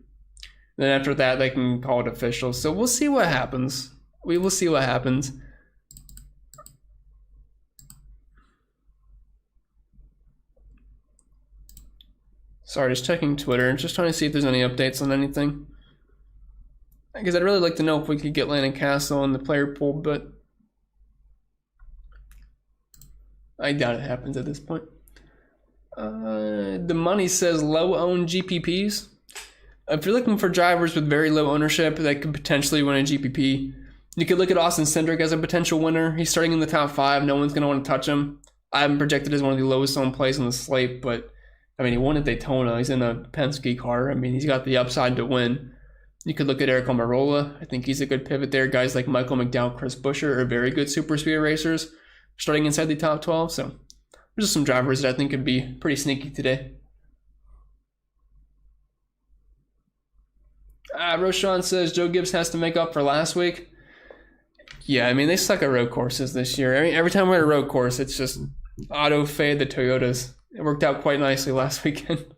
Then after that, they can call it official. So we'll see what happens. We will see what happens. Sorry, just checking Twitter. Just trying to see if there's any updates on anything. Because I'd really like to know if we could get Landon Castle in the player pool, but I doubt it happens at this point. The money says low-owned GPPs. If you're looking for drivers with very low ownership that could potentially win a GPP, you could look at Austin Cindric as a potential winner. He's starting in the top 5. No one's going to want to touch him. I haven't projected as one of the lowest owned plays on the slate, but I mean, he won at Daytona. He's in a Penske car. I mean, he's got the upside to win. You could look at Eric Almirola. I think he's a good pivot there. Guys like Michael McDowell, Chris Buescher are very good super speed racers starting inside the top 12. So there's just some drivers that I think could be pretty sneaky today. Roshan says Joe Gibbs has to make up for last week. Yeah, I mean, they suck at road courses this year. I mean, every time we're at a road course, it's just auto fade the Toyotas. It worked out quite nicely last weekend.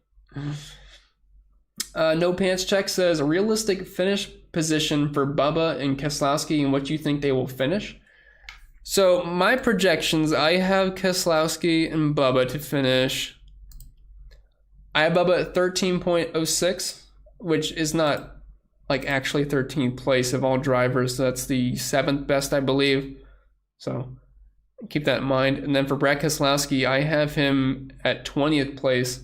No Pants Check says a realistic finish position for Bubba and Keselowski and what you think they will finish. So my projections, I have Keselowski and Bubba to finish. I have Bubba at 13.06, which is not like actually 13th place of all drivers. So that's the 7th best, I believe. So keep that in mind. And then for Brad Keselowski, I have him at 20th place,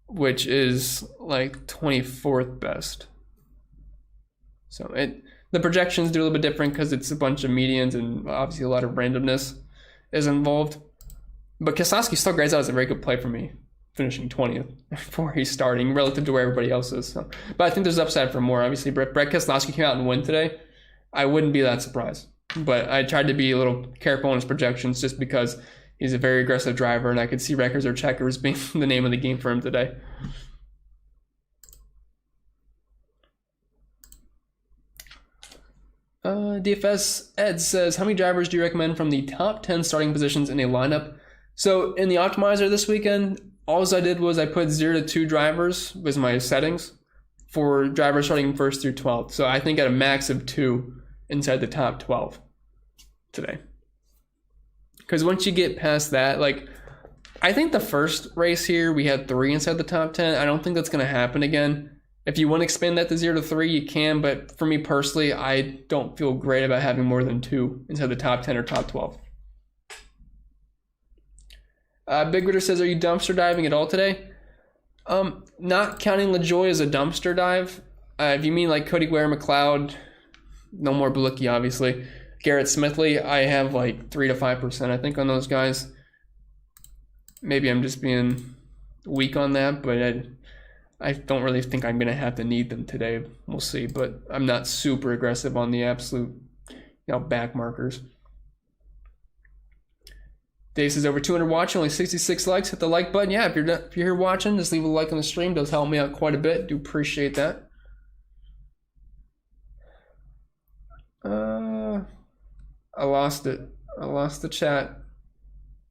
which is like 24th best. So the projections do a little bit different because it's a bunch of medians and obviously a lot of randomness is involved. But Keselowski still grades out as a very good play for me, finishing 20th before he's starting relative to where everybody else is. So, but I think there's upside for more. Obviously, Brad Keselowski came out and win today. I wouldn't be that surprised. But I tried to be a little careful on his projections just because he's a very aggressive driver, and I could see records or checkers being the name of the game for him today. DFS Ed says, how many drivers do you recommend from the top 10 starting positions in a lineup? So in the optimizer this weekend, all I did was I put 0 to 2 drivers was my settings for drivers starting 1st through 12th. So I think at a max of 2 inside the top 12 today. Because once you get past that, like, I think the first race here, we had 3 inside the top 10. I don't think that's going to happen again. If you want to expand that to 0 to 3, you can. But for me personally, I don't feel great about having more than 2 inside the top 10 or top 12. Big Ritter says, are you dumpster diving at all today? Not counting LaJoy as a dumpster dive. If you mean like Cody Ware, McLeod, no more Bulicki, obviously. Garrett Smithley, I have like 3 to 5%, I think, on those guys. Maybe I'm just being weak on that, but I don't really think I'm going to have to need them today. We'll see, but I'm not super aggressive on the absolute, back markers. Dave says over 200 watching, only 66 likes. Hit the like button. Yeah, if you're here watching, just leave a like on the stream. Does help me out quite a bit. Do appreciate that. I lost it. I lost the chat.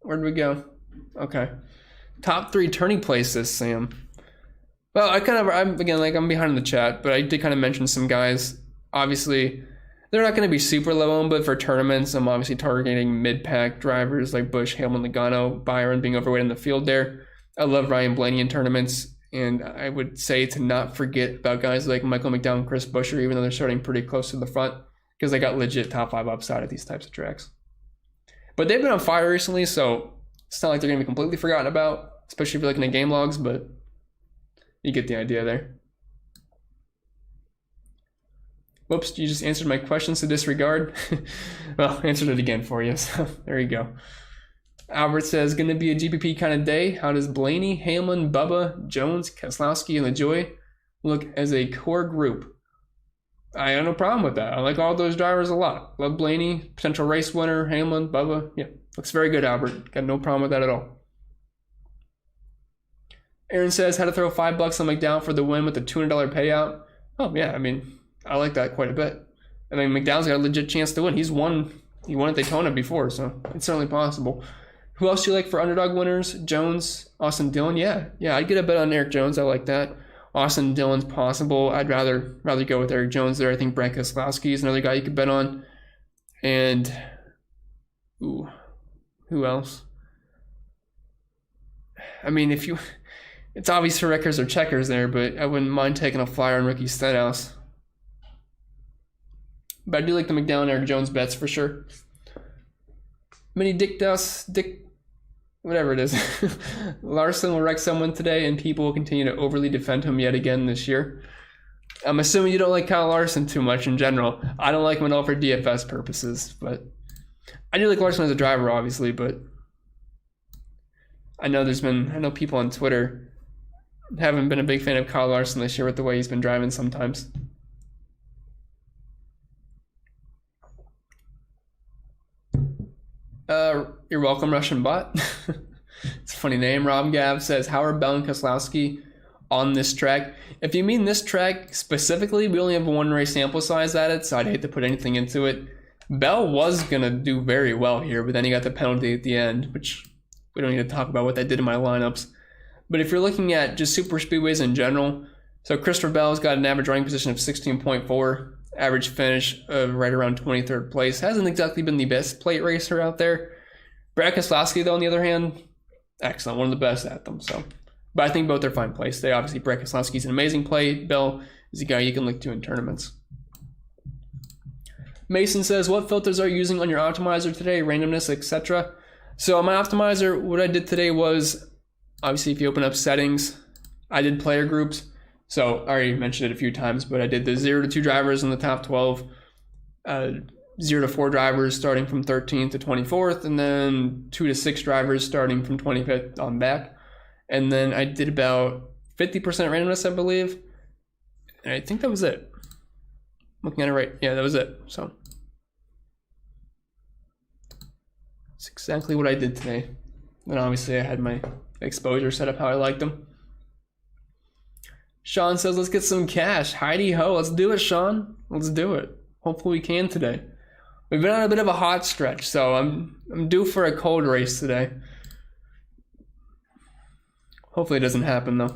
Where'd we go? Okay. Top 3 turning places, Sam. Well, I'm behind in the chat, but I did kind of mention some guys. Obviously, they're not going to be super low owned, but for tournaments, I'm obviously targeting mid-pack drivers like Busch, Hamlet, Logano, Byron being overweight in the field there. I love Ryan Blaney in tournaments, and I would say to not forget about guys like Michael McDowell and Chris Buescher, even though they're starting pretty close to the front, because they got legit top 5 upside at these types of tracks. But they've been on fire recently, so it's not like they're going to be completely forgotten about, especially if you're looking at game logs, but you get the idea there. Whoops, you just answered my questions to disregard. Well, answered it again for you, so there you go. Albert says, going to be a GPP kind of day. How does Blaney, Hamlin, Bubba, Jones, Keselowski, and LaJoie look as a core group? I have no problem with that. I like all those drivers a lot. Love Blaney, potential race winner, Hamlin, Bubba. Yeah, looks very good, Albert. Got no problem with that at all. Aaron says, how to throw $5 on McDowell for the win with a $200 payout. Oh, yeah, I mean, I like that quite a bit. I mean, McDowell's got a legit chance to win. He won at Daytona before, so it's certainly possible. Who else do you like for underdog winners? Jones, Austin Dillon. Yeah, I'd get a bet on Eric Jones. I like that. Austin Dillon's possible. I'd rather go with Eric Jones there. I think Brent Keselowski is another guy you could bet on. And who else? I mean, it's obvious for wreckers or checkers there, but I wouldn't mind taking a flyer on Ricky Stenhouse. But I do like the McDowell and Eric Jones bets for sure. Mini Dick, whatever it is. Larson will wreck someone today, and people will continue to overly defend him yet again this year. I'm assuming you don't like Kyle Larson too much in general. I don't like him at all for DFS purposes, but I do like Larson as a driver, obviously, but I know people on Twitter haven't been a big fan of Kyle Larson this year with the way he's been driving sometimes. You're welcome, Russian bot. It's a funny name. Rob Gav says, how are Bell and Keselowski on this track? If you mean this track specifically, we only have a 1 race sample size at it, so I'd hate to put anything into it. Bell was going to do very well here, but then he got the penalty at the end, which we don't need to talk about what that did in my lineups. But if you're looking at just super speedways in general, so Christopher Bell's got an average running position of 16.4, average finish of right around 23rd place. Hasn't exactly been the best plate racer out there. Brad Keselowski, though, on the other hand, excellent, one of the best at them. So, but I think both are fine plays. They obviously, Brad Keselowski's an amazing play. Bell is a guy you can look to in tournaments. Mason says, what filters are you using on your optimizer today? Randomness, etc. So on my optimizer, what I did today was, obviously, if you open up settings, I did player groups. So I already mentioned it a few times, but I did the 0 to 2 drivers in the top 12, 0 to 4 drivers starting from 13th to 24th, and then 2 to 6 drivers starting from 25th on back. And then I did about 50% randomness, I believe. And I think that was it. Looking at it right. Yeah, that was it. So it's exactly what I did today. And obviously I had my exposure set up how I liked them. Sean says, let's get some cash. Heidi ho. Let's do it, Sean. Let's do it. Hopefully we can today. We've been on a bit of a hot stretch, so I'm due for a cold race today. Hopefully it doesn't happen, though.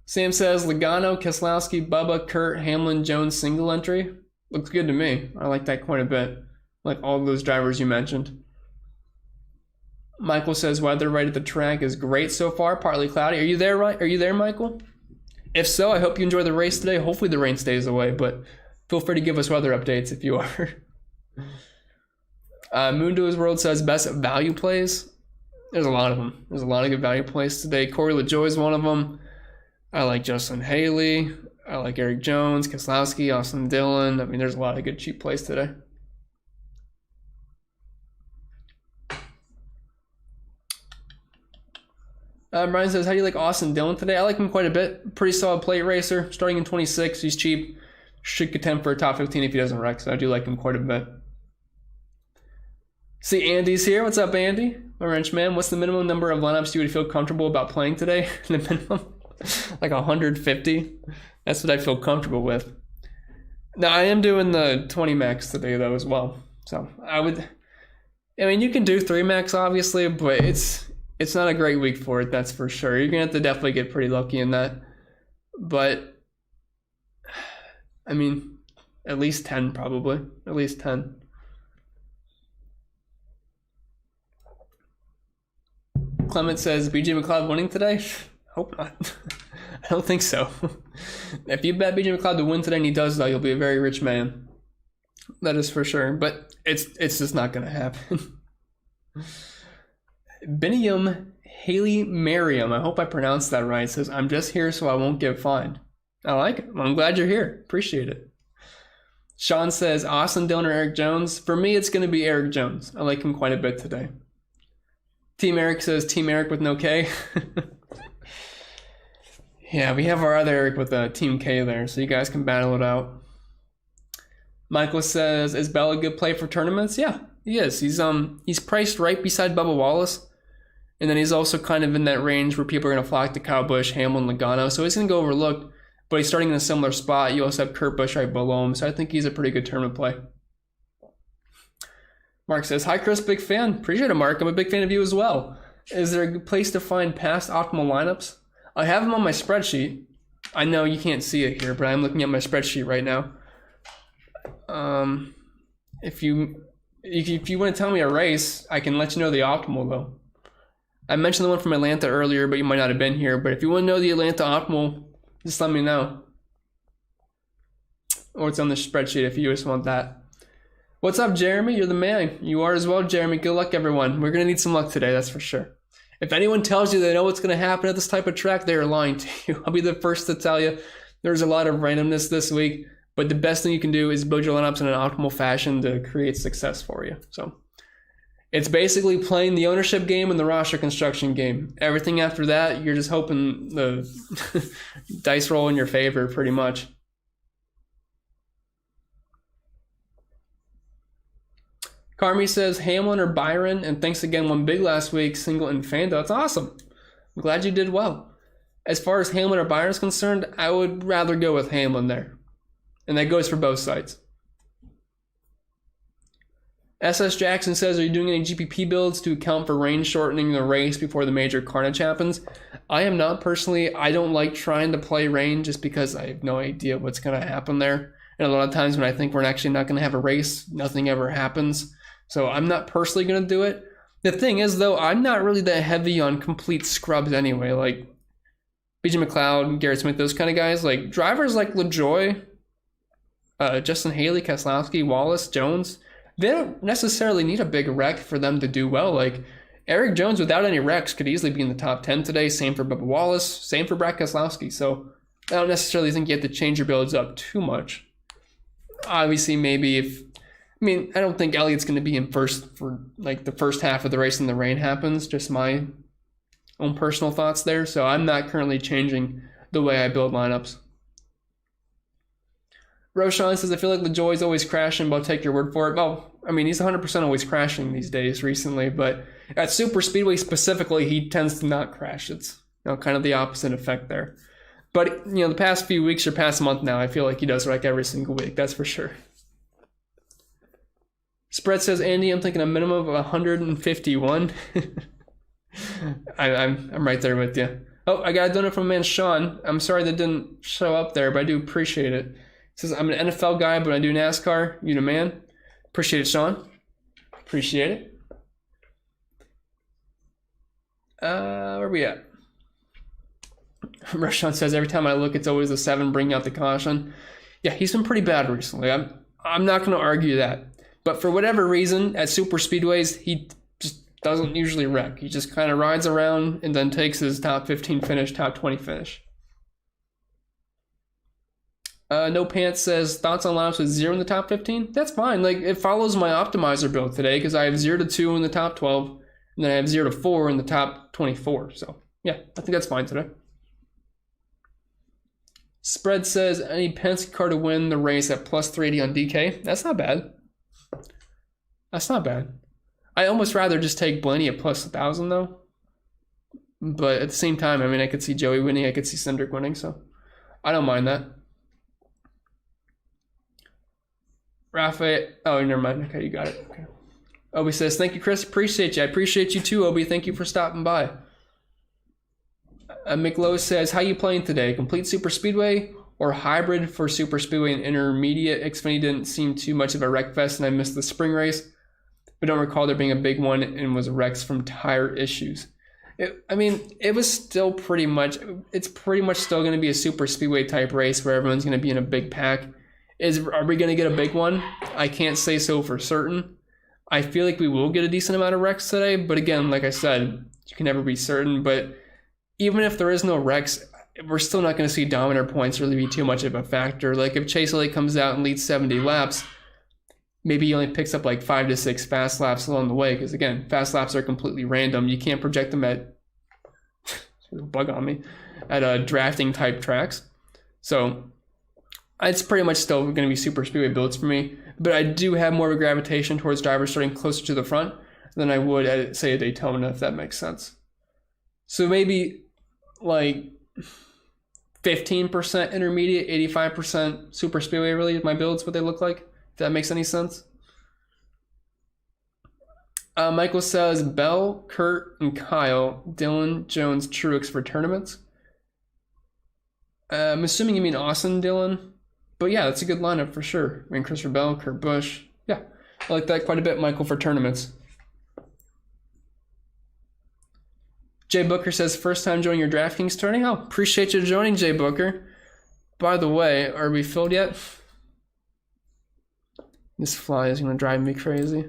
Sam says, Logano, Keselowski, Bubba, Kurt, Hamlin, Jones, single entry. Looks good to me. I like that quite a bit. Like all those drivers you mentioned. Michael says, weather right at the track is great so far, partly cloudy. Are you there, right? Are you there, Michael? If so, I hope you enjoy the race today. Hopefully the rain stays away, but feel free to give us weather updates if you are. Mundo's World says, best value plays. There's a lot of them. There's a lot of good value plays today. Corey LaJoie is one of them. I like Justin Haley. I like Eric Jones, Keselowski, Austin Dillon. I mean, there's a lot of good cheap plays today. Brian says, how do you like Austin Dillon today? I like him quite a bit. Pretty solid plate racer. Starting in 26, he's cheap. Should contend for a top 15 if he doesn't wreck, so I do like him quite a bit. See, Andy's here. What's up, Andy? My wrench man. What's the minimum number of lineups you would feel comfortable about playing today? The minimum? Like 150? That's what I feel comfortable with. Now, I am doing the 20 max today, though, as well. So, I mean, you can do 3 max, obviously, but it's not a great week for it, that's for sure. You're going to have to definitely get pretty lucky in that. But, I mean, at least 10 probably. At least 10. Clement says, BJ McLeod winning today? Hope not. I don't think so. If you bet BJ McLeod to win today and he does, though, you'll be a very rich man. That is for sure. But it's just not going to happen. Biniam Haley Merriam, I hope I pronounced that right, says, I'm just here so I won't get fined. I like it. I'm glad you're here. Appreciate it. Sean says, Austin Dillon or Eric Jones? For me, it's going to be Eric Jones. I like him quite a bit today. Team Eric says, Team Eric with no K. Yeah, we have our other Eric with a Team K there, so you guys can battle it out. Michael says, is Bell a good play for tournaments? Yeah, he is. He's priced right beside Bubba Wallace. And then he's also kind of in that range where people are going to flock to Kyle Busch, Hamlin, Logano. So he's going to go overlooked, but he's starting in a similar spot. You also have Kurt Busch right below him. So I think he's a pretty good tournament play. Mark says, hi, Chris, big fan. Appreciate it, Mark. I'm a big fan of you as well. Is there a good place to find past optimal lineups? I have them on my spreadsheet. I know you can't see it here, but I'm looking at my spreadsheet right now. If you want to tell me a race, I can let you know the optimal, though. I mentioned the one from Atlanta earlier, but you might not have been here. But if you want to know the Atlanta optimal, just let me know. Or it's on the spreadsheet if you just want that. What's up, Jeremy? You're the man. You are as well, Jeremy. Good luck, everyone. We're going to need some luck today, that's for sure. If anyone tells you they know what's going to happen at this type of track, they are lying to you. I'll be the first to tell you there's a lot of randomness this week. But the best thing you can do is build your lineups in an optimal fashion to create success for you. So it's basically playing the ownership game and the roster construction game. Everything after that, you're just hoping the dice roll in your favor, pretty much. Carmi says, Hamlin or Byron, and thanks again, won big last week, Singleton and Fando. That's awesome. I'm glad you did well. As far as Hamlin or Byron is concerned, I would rather go with Hamlin there. And that goes for both sides. SS Jackson says, are you doing any GPP builds to account for range shortening the race before the major carnage happens? I am not personally. I don't like trying to play range just because I have no idea what's going to happen there. And a lot of times when I think we're actually not going to have a race, nothing ever happens. So I'm not personally going to do it. The thing is, though, I'm not really that heavy on complete scrubs anyway. Like BJ McLeod, Garrett Smith, those kind of guys. Like drivers like LaJoy, Justin Haley, Keselowski, Wallace, Jones, they don't necessarily need a big wreck for them to do well. Like Eric Jones, without any wrecks, could easily be in the top 10 today. Same for Bubba Wallace. Same for Brad Keselowski. So I don't necessarily think you have to change your builds up too much. Obviously, maybe I don't think Elliot's going to be in first for like the first half of the race and the rain happens. Just my own personal thoughts there. So I'm not currently changing the way I build lineups. Roshan says, I feel like LaJoy's always crashing, but I'll take your word for it. Well, he's 100% always crashing these days recently, but at Super Speedway specifically, he tends to not crash. It's kind of the opposite effect there. But, the past few weeks or past month now, I feel like he does wreck every single week. That's for sure. Spread says, Andy, I'm thinking a minimum of 151. I'm right there with you. Oh, I got a donut from man Sean. I'm sorry that didn't show up there, but I do appreciate it. Says, I'm an NFL guy, but I do NASCAR. You the man. Appreciate it, Sean. Appreciate it. Where we at? Roshan says, every time I look, it's always a 7 bringing out the caution. Yeah, he's been pretty bad recently. I'm not going to argue that. But for whatever reason, at super speedways, he just doesn't usually wreck. He just kind of rides around and then takes his top 15 finish, top 20 finish. No Pants says, thoughts on lineups with 0 in the top 15? That's fine. Like, it follows my optimizer build today because I have 0 to 2 in the top 12, and then I have 0 to 4 in the top 24. So, yeah, I think that's fine today. Spread says, any Penske car to win the race at plus 380 on DK? That's not bad. That's not bad. I almost rather just take Blaney at plus 1,000, though. But at the same time, I could see Joey winning. I could see Cindric winning, so I don't mind that. Raphael, oh, never mind. Okay, you got it. Okay. Obi says, thank you, Chris. Appreciate you. I appreciate you too, Obi. Thank you for stopping by. McLowe says, how you playing today? Complete Super Speedway or hybrid for Super Speedway and intermediate? Xfinity didn't seem too much of a wreck fest, and I missed the spring race, but don't recall there being a big one and was wrecks from tire issues. It was still pretty much, it's pretty much still going to be a super speedway type race where everyone's going to be in a big pack. Are we going to get a big one? I can't say so for certain. I feel like we will get a decent amount of wrecks today, but again, like I said, you can never be certain. But even if there is no wrecks, we're still not going to see dominator points really be too much of a factor. Like if Chase Elliott comes out and leads 70 laps, maybe he only picks up like 5 to 6 fast laps along the way, because again, fast laps are completely random. You can't project them at bug on me at drafting type tracks. So it's pretty much still going to be super speedway builds for me, but I do have more of a gravitation towards drivers starting closer to the front than I would at, say, a Daytona, if that makes sense. So maybe like 15% intermediate, 85% super speedway, really, my builds, what they look like, if that makes any sense. Michael says Bell, Kurt, and Kyle, Dillon, Jones, Truex for tournaments. I'm assuming you mean Austin, Dillon. But yeah, that's a good lineup for sure. I mean, Christopher Bell, Kurt Busch. Yeah, I like that quite a bit, Michael, for tournaments. Jay Booker says, first time joining your DraftKings tourney? Oh, appreciate you joining, Jay Booker. By the way, are we filled yet? This fly is going to drive me crazy.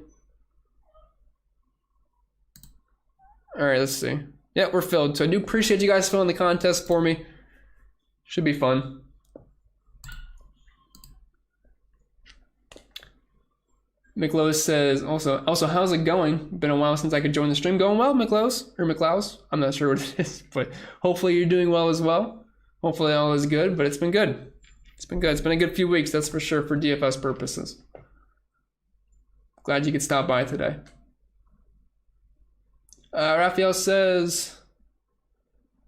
All right, let's see. Yeah, we're filled. So I do appreciate you guys filling the contest for me. Should be fun. McLose says, also, how's it going? Been a while since I could join the stream. Going well, McLose? Or McLaus? I'm not sure what it is, but hopefully you're doing well as well. Hopefully all is good, but it's been good. It's been good. It's been a good few weeks, that's for sure, for DFS purposes. Glad you could stop by today. Raphael says,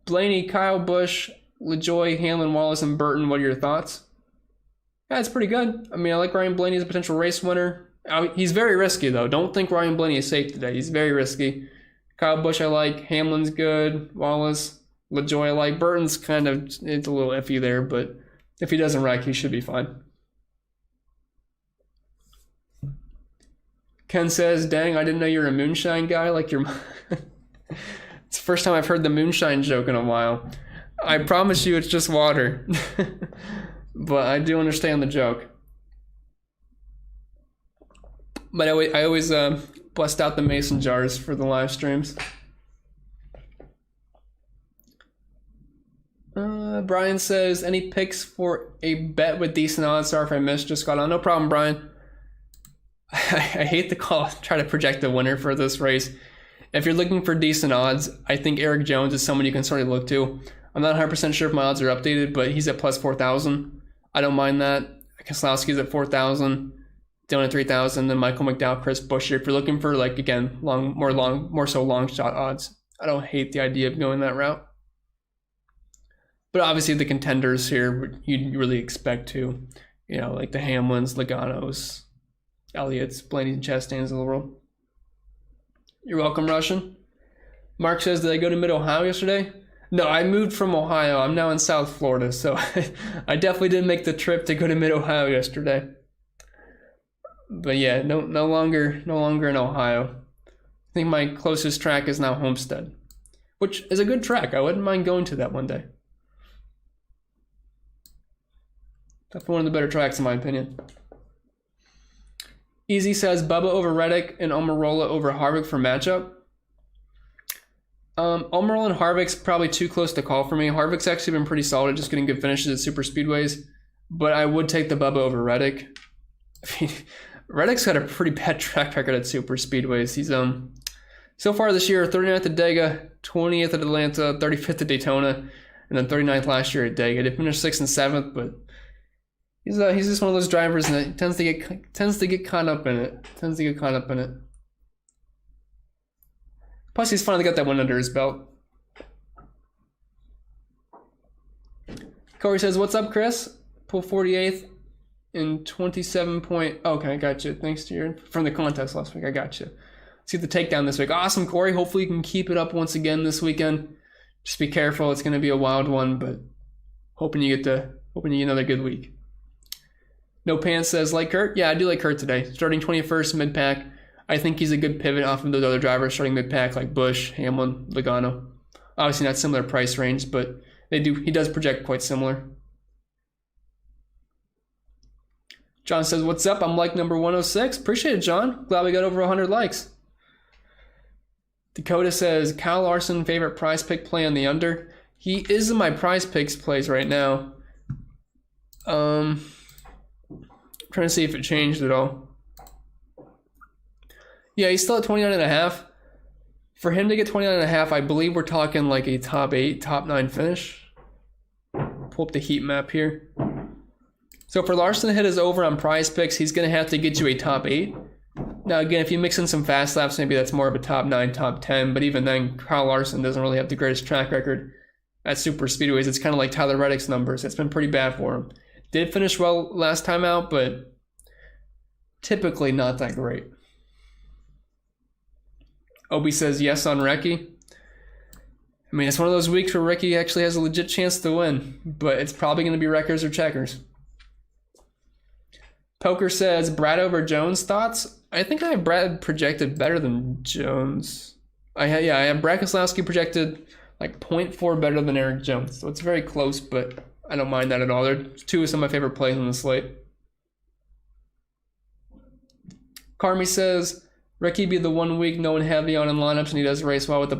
Blaney, Kyle Busch, LaJoy, Hamlin, Wallace, and Burton, what are your thoughts? Yeah, it's pretty good. I mean, I like Ryan Blaney as a potential race winner. He's very risky, though. Don't think Ryan Blaney is safe today. He's very risky. Kyle Busch I like. Hamlin's good. Wallace, LaJoy I like. Burton's kind of, it's a little iffy there, but if he doesn't wreck, he should be fine. Ken says, dang, I didn't know you're a moonshine guy. Like your It's the first time I've heard the moonshine joke in a while. I promise you it's just water. But I do understand the joke. But I always bust out the mason jars for the live streams. Brian says, any picks for a bet with decent odds? Sorry if I missed, just got on. No problem, Brian. I hate the call, try to project the winner for this race. If you're looking for decent odds, I think Eric Jones is someone you can sort of look to. I'm not 100% sure if my odds are updated, but he's at plus 4,000. I don't mind that. Keselowski's at 4,000. Dillon at 3,000. Then Michael McDowell, Chris Buescher. If you're looking for, like, again, more so long shot odds, I don't hate the idea of going that route. But obviously the contenders here, you'd really expect to, you know, like the Hamlins, Logano's, Elliott's, Blaney's, and Chastain's of the world. You're welcome, Russian. Mark says, did I go to Mid-Ohio yesterday? No, I moved from Ohio. I'm now in South Florida, so I definitely didn't make the trip to go to Mid-Ohio yesterday. But yeah, no longer in Ohio. I think my closest track is now Homestead, which is a good track. I wouldn't mind going to that one day. Definitely one of the better tracks in my opinion. Easy says Bubba over Reddick and Almirola over Harvick for matchup. Almirola and Harvick's probably too close to call for me. Harvick's actually been pretty solid, just getting good finishes at super speedways. But I would take the Bubba over Reddick. I mean, Reddick's got a pretty bad track record at super speedways. He's so far this year 39th at Dega, 20th at Atlanta, 35th at Daytona, and then 39th last year at Dega. They finished 6th and 7th, but he's just one of those drivers that tends to get caught up in it. Plus, he's finally got that one under his belt. Corey says, "What's up, Chris? Pull 48th in 27 point." Okay, I got you. Thanks to your from the contest last week. I got you. Let's get the takedown this week. Awesome, Corey. Hopefully, you can keep it up once again this weekend. Just be careful. It's going to be a wild one, but hoping you get another good week. No Pants says, like Kurt? Yeah, I do like Kurt today. Starting 21st mid-pack. I think he's a good pivot off of those other drivers starting mid-pack like Busch, Hamlin, Logano. Obviously not similar price range, but he does project quite similar. John says, what's up? I'm like number 106. Appreciate it, John. Glad we got over 100 likes. Dakota says, Kyle Larson, favorite prize pick play on the under. He is in my prize picks plays right now. Trying to see if it changed at all. Yeah, he's still at 29.5. For him to get 29.5, I believe we're talking like a top 8, top 9 finish. Pull up the heat map here. So for Larson to hit his over on prize picks, he's going to have to get you a top 8. Now, again, if you mix in some fast laps, maybe that's more of a top 9, top 10. But even then, Kyle Larson doesn't really have the greatest track record at super speedways. It's kind of like Tyler Reddick's numbers. It's been pretty bad for him. Did finish well last time out, but typically not that great. Obi says yes on Recchi. I mean, it's one of those weeks where Recchi actually has a legit chance to win, but it's probably going to be wreckers or checkers. Poker says Brad over Jones thoughts. I think I have Brad projected better than Jones. I have Brad Keselowski projected like 0.4 better than Eric Jones, so it's very close, but I don't mind that at all. They're two of some of my favorite plays on the slate. Carmi says Ricky be the 1 week no one heavy on in lineups and he does race well with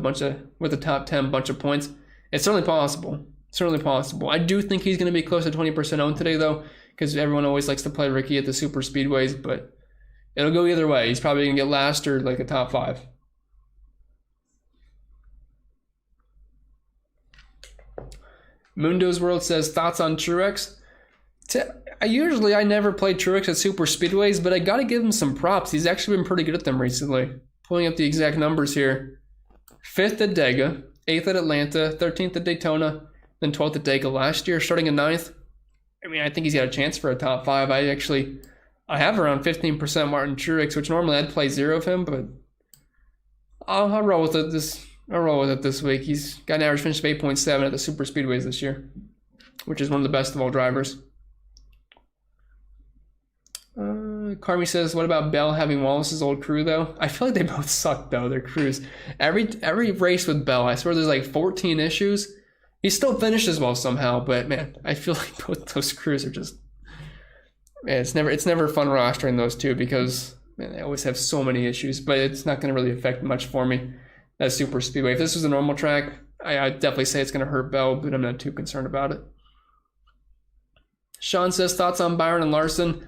a top 10 bunch of points. It's certainly possible. Certainly possible. I do think he's going to be close to 20% owned today though, because everyone always likes to play Ricky at the super speedways, but it'll go either way. He's probably going to get last or like a top 5. Mundo's World says thoughts on Truex. I never played Truex at super speedways, but I got to give him some props. He's actually been pretty good at them recently. Pulling up the exact numbers here. 5th at Dega, 8th at Atlanta, 13th at Daytona, then 12th at Dega last year, starting at 9th. I mean, I think he's got a chance for a top 5. I have around 15% Martin Truex, which normally I'd play 0 of him, but I'll roll with it this week. He's got an average finish of 8.7 at the super speedways this year, which is one of the best of all drivers. Carmi says, what about Bell having Wallace's old crew, though? I feel like they both suck, though, their crews. Every race with Bell, I swear there's like 14 issues. He still finishes well somehow, but, man, I feel like both those crews are just... Man, it's never fun rostering those two because, man, they always have so many issues, but it's not going to really affect much for me as super speedway. If this was a normal track, I'd definitely say it's going to hurt Bell, but I'm not too concerned about it. Sean says, thoughts on Byron and Larson?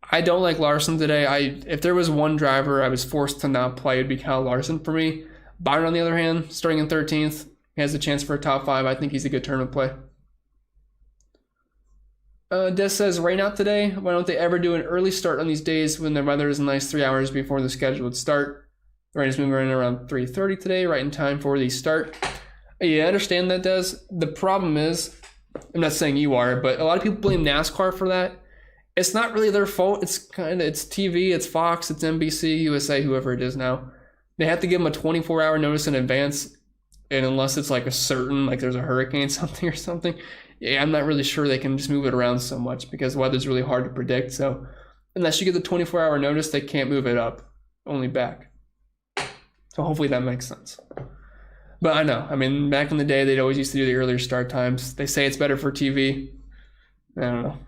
I don't like Larson today. If there was one driver I was forced to not play, it'd be Kyle Larson for me. Byron, on the other hand, starting in 13th, he has a chance for a top 5. I think he's a good tournament play. Des says, rain out today. Why don't they ever do an early start on these days when the weather is nice 3 hours before the scheduled start? The rain is moving in around 3:30 today, right in time for the start. Yeah, I understand that, Des. The problem is, I'm not saying you are, but a lot of people blame NASCAR for that. It's not really their fault. It's TV, it's Fox, it's NBC, USA, whoever it is now. They have to give them a 24-hour notice in advance, and unless it's like a certain, like there's a hurricane something or something, yeah, I'm not really sure they can just move it around so much because weather's really hard to predict. So unless you get the 24-hour notice, they can't move it up, only back. So hopefully that makes sense. But I know, I mean, back in the day, they'd always used to do the earlier start times. They say it's better for TV. I don't know.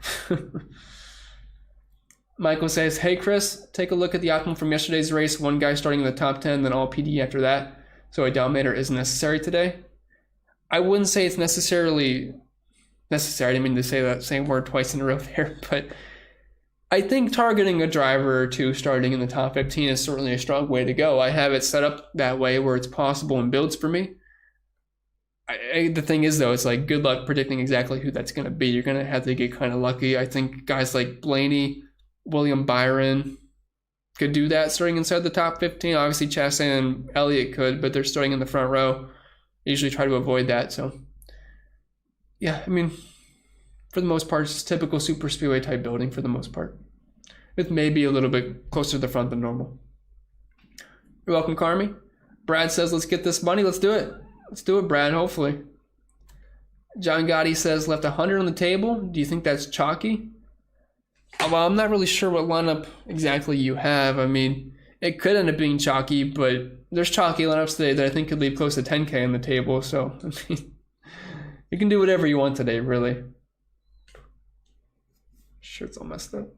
Michael says, hey, Chris, take a look at the outcome from yesterday's race. One guy starting in the top 10, then all PD after that. So a dominator is necessary today. I wouldn't say it's necessarily necessary. I didn't mean to say that same word twice in a row there. But I think targeting a driver or two starting in the top 15 is certainly a strong way to go. I have it set up that way where it's possible and builds for me. The thing is, though, it's like good luck predicting exactly who that's going to be. You're going to have to get kind of lucky. I think guys like Blaney, William Byron could do that starting inside the top 15. Obviously, Chastain and Elliot could, but they're starting in the front row. I usually try to avoid that. So, yeah, I mean, for the most part, it's typical super speedway type building for the most part. With maybe a little bit closer to the front than normal. You're welcome, Carmi. Brad says, let's get this money. Let's do it. Let's do it, Brad, hopefully. John Gotti says, left 100 on the table. Do you think that's chalky? Well, I'm not really sure what lineup exactly you have. I mean, It could end up being chalky, but there's chalky lineups today that I think could leave close to 10K on the table. So, I mean, you can do whatever you want today, really. Shirt's all messed up.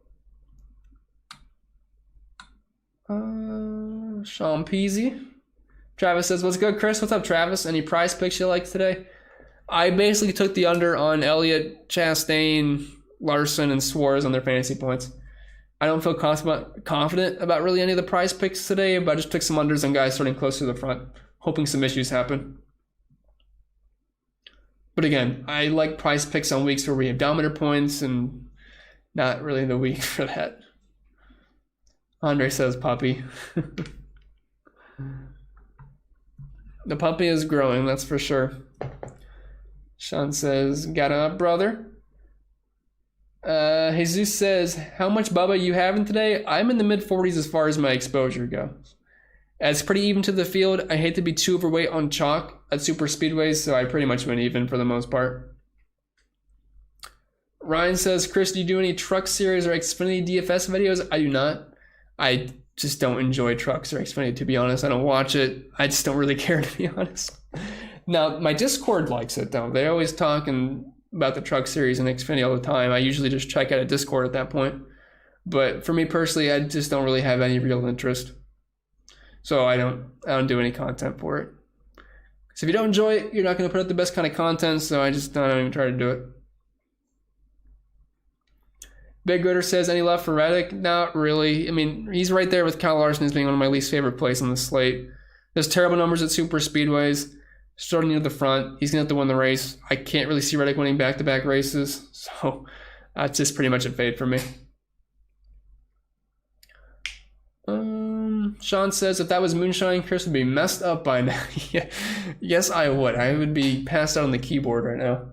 Sean Peasy. Travis says, what's good, Chris? What's up, Travis? Any prize picks you like today? I basically took the under on Elliot, Chastain, Larson, and Suarez on their fantasy points. I don't feel confident about really any of the prize picks today, but I just took some unders on guys starting close to the front, hoping some issues happen. But again, I like prize picks on weeks where we have dominator points and not really the week for that. Andre says puppy. The puppy is growing, that's for sure. Sean says, got up, brother. Jesus says, how much Bubba you having today? I'm in the mid-40s as far as my exposure goes. It's pretty even to the field. I hate to be too overweight on chalk at super speedways, so I pretty much went even for the most part. Ryan says, Chris, do you do any truck series or Xfinity DFS videos? I do not. I just don't enjoy trucks or Xfinity, to be honest. I don't watch it. I just don't really care, to be honest. Now, my Discord likes it, though. They're always talking about the truck series and Xfinity all the time. I usually just check out a Discord at that point. But for me personally, I just don't really have any real interest. So I don't do any content for it. So if you don't enjoy it, you're not going to put out the best kind of content, so I don't even try to do it. Big Gooder says, any love for Reddick? Not really. I mean, he's right there with Kyle Larson as being one of my least favorite plays on the slate. There's terrible numbers at super speedways. Starting near the front, he's going to have to win the race. I can't really see Reddick winning back-to-back races, so that's just pretty much a fade for me. Sean says, if that was moonshine, Chris would be messed up by now. Yeah. Yes, I would. I would be passed out on the keyboard right now.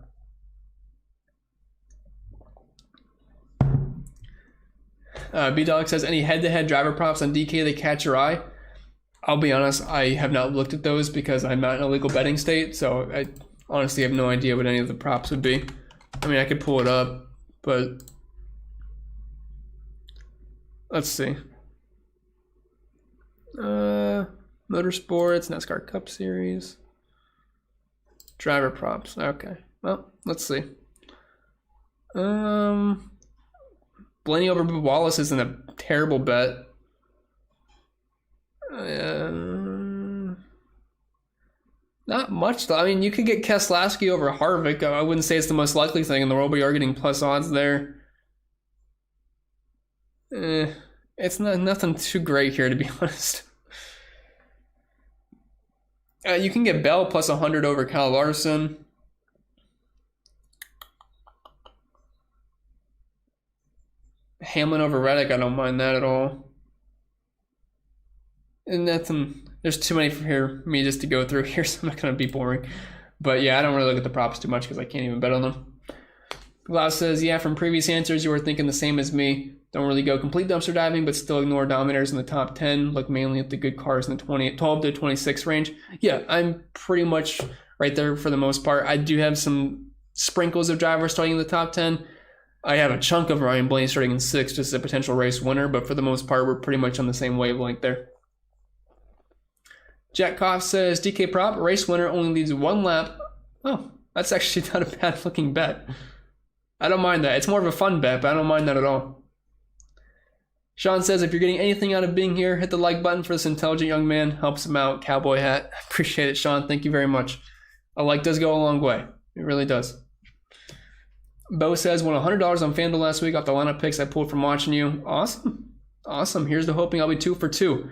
B-Dog says, any head-to-head driver props on DK that catch your eye? I'll be honest, I have not looked at those because I'm not in a legal betting state, so I honestly have no idea what any of the props would be. I mean, I could pull it up, but let's see. Motorsports, NASCAR Cup Series, driver props. Okay, well, let's see. Blaney over Wallace isn't a terrible bet. Not much though. I mean, you could get Keselowski over Harvick. I wouldn't say it's the most likely thing in the world, but you're getting plus odds there. It's nothing too great here, to be honest. You can get Bell plus 100 over Kyle Larson. Hamlet over Reddick, I don't mind that at all. And there's too many from here for me just to go through here, so I'm not going to be boring. But yeah, I don't really look at the props too much because I can't even bet on them. Glass says, yeah, from previous answers, you were thinking the same as me. Don't really go complete dumpster diving, but still ignore dominators in the top 10. Look mainly at the good cars in the 12 to 26 range. Yeah, I'm pretty much right there for the most part. I do have some sprinkles of drivers starting in the top 10. I have a chunk of Ryan Blaney starting in 6, just a potential race winner, but for the most part, we're pretty much on the same wavelength there. Jack Koff says, DK prop, race winner only leads one lap. Oh, that's actually not a bad looking bet. I don't mind that. It's more of a fun bet, but I don't mind that at all. Sean says, if you're getting anything out of being here, hit the like button for this intelligent young man. Helps him out. Cowboy hat. Appreciate it, Sean. Thank you very much. A like does go a long way. It really does. Bo says, won $100 on FanDuel last week off the lineup picks I pulled from watching you. Awesome. Awesome. Here's to hoping I'll be 2 for 2.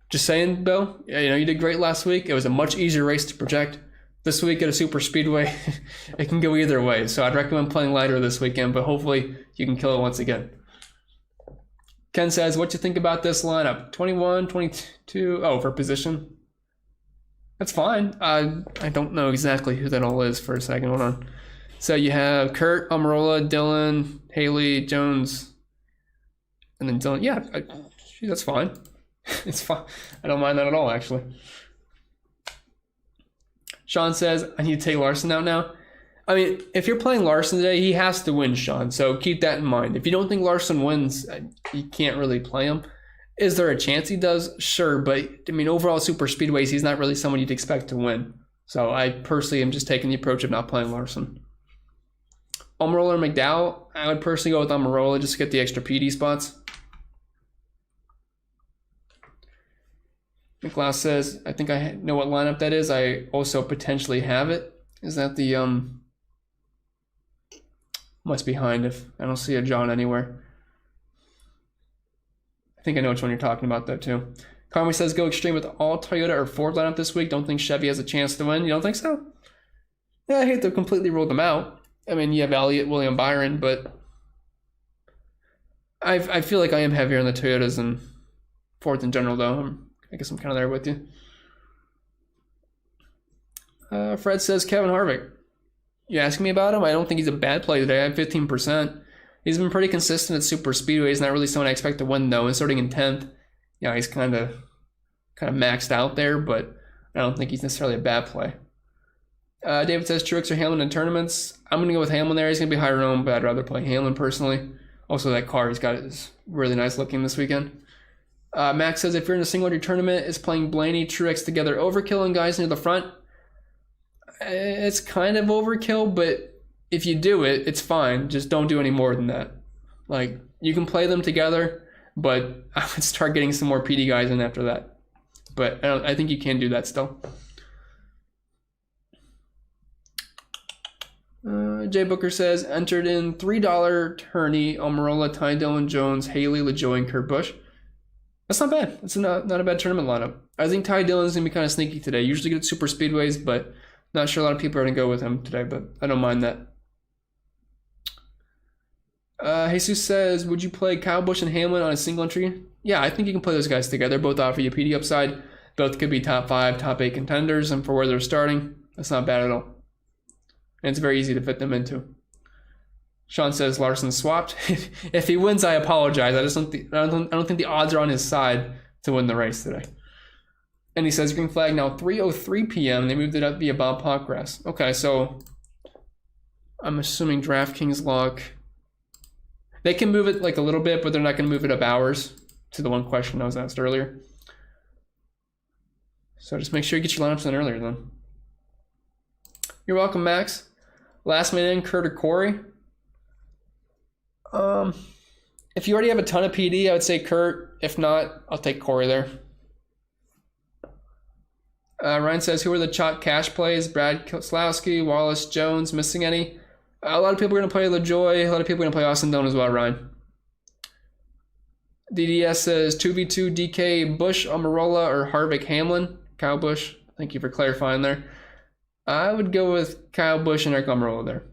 Just saying, Bo, you did great last week. It was a much easier race to project. This week at a super speedway, it can go either way. So I'd recommend playing lighter this weekend, but hopefully you can kill it once again. Ken says, what you think about this lineup? 21, 22, for position. That's fine. I don't know exactly who that all is for a second. Hold on. So you have Kurt, Almirola, Dillon, Haley, Jones, and then Dillon. Yeah, that's fine. It's fine. I don't mind that at all, actually. Sean says, I need to take Larson out now. I mean, if you're playing Larson today, he has to win, Sean. So keep that in mind. If you don't think Larson wins, you can't really play him. Is there a chance he does? Sure, but I mean, overall super speedways, he's not really someone you'd expect to win. So I personally am just taking the approach of not playing Larson. Almirola or McDowell? I would personally go with Almirola just to get the extra PD spots. McLeod says, I think I know what lineup that is. I also potentially have it. Is that the what's behind if I don't see a John anywhere? I think I know which one you're talking about though too. Conway says go extreme with all Toyota or Ford lineup this week. Don't think Chevy has a chance to win. You don't think so? Yeah, I hate to completely rule them out. I mean, you have Elliot, William, Byron, but I feel like I am heavier on the Toyotas and Fords in general though. I guess I'm kind of there with you. Fred says Kevin Harvick. You asking me about him? I don't think he's a bad play today. I have 15%. He's been pretty consistent at super speedway. He's not really someone I expect to win though. And starting in 10th, yeah, he's kind of maxed out there, but I don't think he's necessarily a bad play. David says Truex or Hamlin in tournaments. I'm going to go with Hamlin there. He's going to be higher owned, but I'd rather play Hamlin personally. Also, that car he's got is really nice looking this weekend. Max says if you're in a single-entry tournament, is playing Blaney, Truex together overkill and guys near the front? It's kind of overkill, but if you do it, it's fine. Just don't do any more than that. Like, you can play them together, but I would start getting some more PD guys in after that. But I think you can do that still. Jay Booker says, entered in $3 Turney, Almirola, Ty Dillon, Jones, Haley, LaJoy, and Kurt Busch. That's not bad. It's not a bad tournament lineup. I think Ty Dillon's going to be kind of sneaky today. Usually good at super speedways, but not sure a lot of people are going to go with him today, but I don't mind that. Jesus says, would you play Kyle Busch and Hamlin on a single entry? Yeah, I think you can play those guys together. Both offer you PD upside. Both could be top 5, top 8 contenders, and for where they're starting, that's not bad at all. And it's very easy to fit them into. Sean says Larson swapped. If he wins, I apologize. I don't think the odds are on his side to win the race today. And he says green flag now 3:03 p.m. They moved it up via Bob Pockgrass. Okay, so I'm assuming DraftKings lock. They can move it like a little bit, but they're not going to move it up hours. To the one question I was asked earlier. So just make sure you get your lineups in earlier then. You're welcome, Max. Last man in, Kurt or Corey? If you already have a ton of PD, I would say Kurt. If not, I'll take Corey there. Ryan says, who are the chalk cash plays? Brad Keselowski, Wallace, Jones, missing any? A lot of people are going to play LaJoy. A lot of people are going to play Austin Dillon as well, Ryan. DDS says 2v2 DK, Busch, Almirola, or Harvick, Hamlin. Kyle Busch, thank you for clarifying there. I would go with Kyle Busch and Eric Almirola there.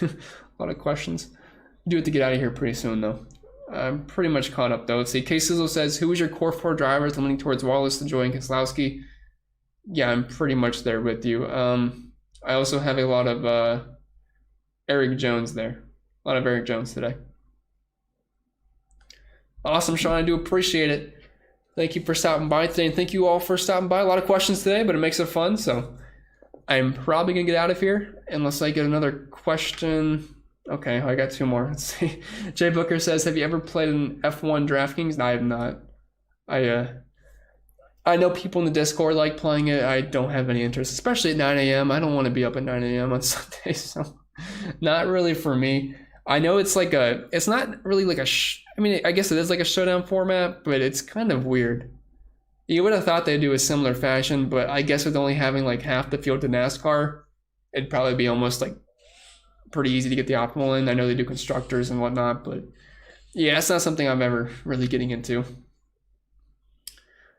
A lot of questions. Do have to get out of here pretty soon, though. I'm pretty much caught up, though. Let's see. K-Sizzle says, who is your core 4 drivers? I'm leaning towards Wallace, LaJoy, and Keselowski. Yeah, I'm pretty much there with you. I also have a lot of Eric Jones there. A lot of Eric Jones today. Awesome, Sean. I do appreciate it. Thank you for stopping by today, and thank you all for stopping by. A lot of questions today, but it makes it fun, so I'm probably going to get out of here unless I get another question. Okay, I got 2 more. Let's see. Jay Booker says, have you ever played an F1 DraftKings? No, I have not. I know people in the Discord like playing it. I don't have any interest, especially at 9 a.m. I don't want to be up at 9 a.m. on Sunday, so not really for me. I know it's like it's not really like I mean, I guess it is like a showdown format, but it's kind of weird. You would have thought they'd do a similar fashion, but I guess with only having like half the field to NASCAR, it'd probably be almost like pretty easy to get the optimal in. I know they do constructors and whatnot, but yeah, it's not something I'm ever really getting into.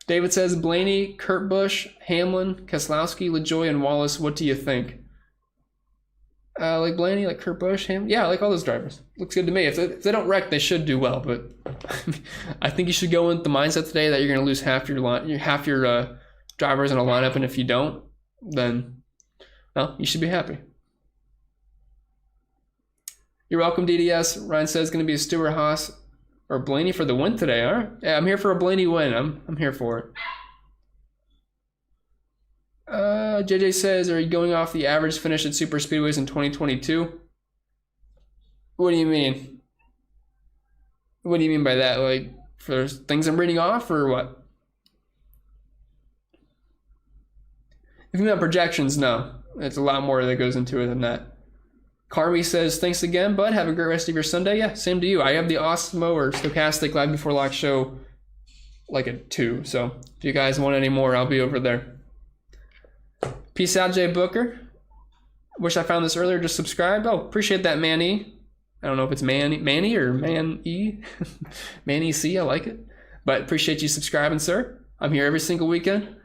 David says, Blaney, Kurt Busch, Hamlin, Keselowski, LaJoy, and Wallace, what do you think? Like Blaney, like Kurt Busch, yeah, I like all those drivers. Looks good to me. If they don't wreck, they should do well. But I think you should go with the mindset today that you're going to lose half your drivers in a lineup, and if you don't, then well, you should be happy. You're welcome, DDS. Ryan says going to be a Stewart Haas or Blaney for the win today. All right, yeah, I'm here for a Blaney win. I'm here for it. JJ says, are you going off the average finish at super speedways in 2022? What do you mean? What do you mean by that? Like, for things I'm reading off, or what? If you mean projections, no. It's a lot more that goes into it than that. Carmi says, thanks again, bud. Have a great rest of your Sunday. Yeah, same to you. I have the Osmo or Stochastic Live Before Lock show like at 2. So if you guys want any more, I'll be over there. Peace out, Jay Booker. Wish I found this earlier. Just subscribe. Oh, appreciate that, Manny. I don't know if it's Manny or Man-E. Manny C, I like it. But appreciate you subscribing, sir. I'm here every single weekend.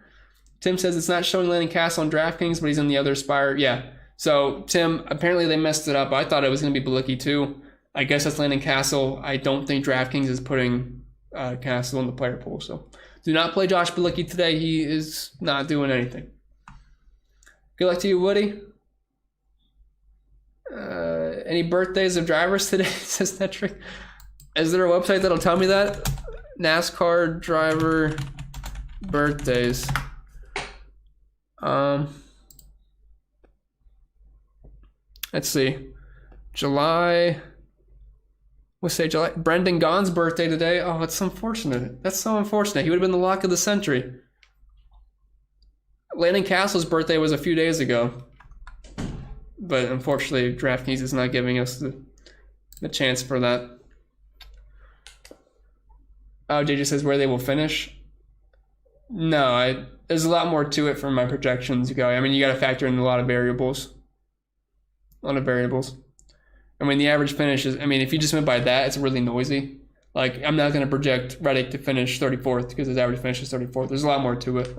Tim says it's not showing Landon Castle on DraftKings, but he's in the other Spire. Yeah. So, Tim, apparently they messed it up. I thought it was going to be Bilicki too. I guess that's Landon Castle. I don't think DraftKings is putting Castle in the player pool. So, do not play Josh Bilicki today. He is not doing anything. Good luck to you, Woody. Any birthdays of drivers today, says Netrick. Is there a website that'll tell me that? NASCAR driver birthdays. Let's see. July. Brendan Gaughan's birthday today. Oh, it's unfortunate. That's so unfortunate. He would have been the lock of the century. Landon Castle's birthday was a few days ago. But unfortunately, DraftKings is not giving us the chance for that. Oh, JJ says where they will finish. No, there's a lot more to it from my projections. I mean, you got to factor in a lot of variables. I mean, the average finish is, I mean, if you just went by that, it's really noisy. Like, I'm not going to project Reddick to finish 34th because his average finish is 34th. There's a lot more to it.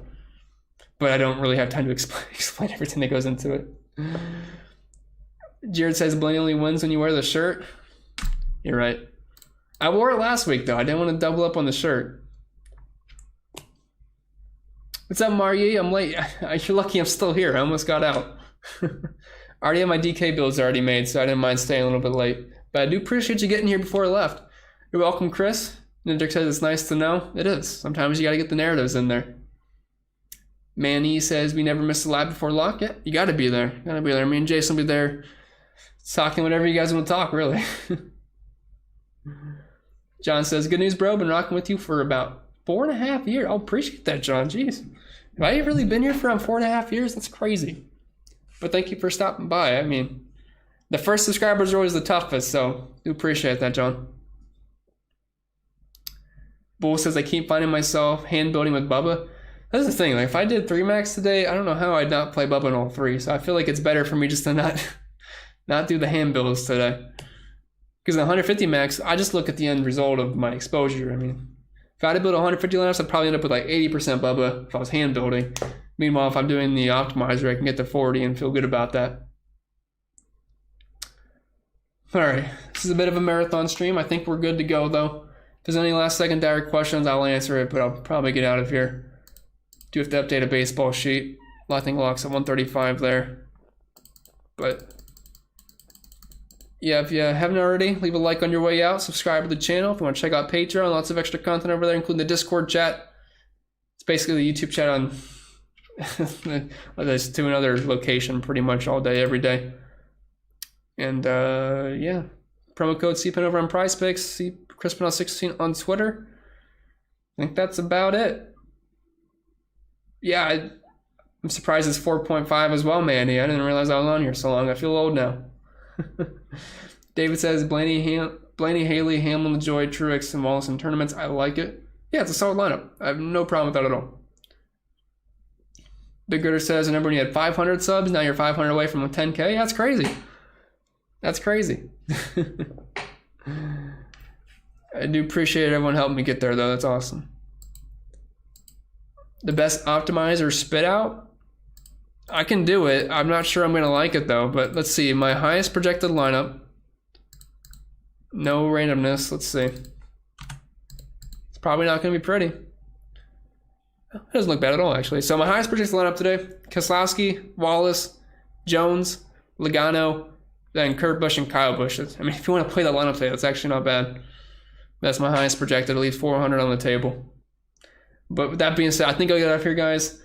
But I don't really have time to explain everything that goes into it. Jared says Blaine only wins when you wear the shirt. You're right. I wore it last week, though. I didn't want to double up on the shirt. What's up, Marie? I'm late. You're lucky I'm still here. I almost got out. I already have my DK builds already made, so I didn't mind staying a little bit late. But I do appreciate you getting here before I left. You're welcome, Chris. Ninja says it's nice to know. It is. Sometimes you got to get the narratives in there. Manny says we never miss a live before lock. Yeah, you got to be there. Me and Jason will be there talking whatever you guys want to talk, really. John says, good news, bro. Been rocking with you for about 4.5 years. I'll appreciate that, John. Jeez. Have I really been here for around 4.5 years? That's crazy. But thank you for stopping by. I mean, the first subscribers are always the toughest, so do appreciate that, John. Bull says, I keep finding myself hand building with Bubba. That's the thing. Like, if I did 3 max today, I don't know how I'd not play Bubba in all 3. So I feel like it's better for me just to not do the hand builds today. Because in 150 max, I just look at the end result of my exposure. I mean, if I had to build 150 lineups, I'd probably end up with like 80% Bubba if I was hand building. Meanwhile, if I'm doing the optimizer, I can get to 40 and feel good about that. All right, this is a bit of a marathon stream. I think we're good to go, though. If there's any last secondary questions, I'll answer it, but I'll probably get out of here. Do have to update a baseball sheet. I think locks at 135 there. But yeah, if you haven't already, leave a like on your way out. Subscribe to the channel if you want to check out Patreon. Lots of extra content over there, including the Discord chat. It's basically the YouTube chat on to another location pretty much all day, every day. And yeah, promo code CPEN over on PrizePicks. See Chris Pennell 16 on Twitter. I think that's about it. Yeah, I'm surprised it's 4.5 as well, Manny. I didn't realize I was on here so long. I feel old now. David says, Blaney, Haley, Hamlin, Joy, Truex, and Wallace in tournaments. I like it. Yeah, it's a solid lineup. I have no problem with that at all. Big Gooder says, remember when you had 500 subs, now you're 500 away from a 10K? Yeah, that's crazy. That's crazy. I do appreciate everyone helping me get there, though. That's awesome. The best optimizer spit out? I can do it. I'm not sure I'm going to like it, though. But let's see. My highest projected lineup. No randomness. Let's see. It's probably not going to be pretty. It doesn't look bad at all, actually. So my highest projected lineup today. Keselowski, Wallace, Jones, Logano, then Kurt Busch and Kyle Busch. I mean, if you want to play that lineup today, that's actually not bad. That's my highest projected. At least 400 on the table. But with that being said, I think I'll get out of here, guys.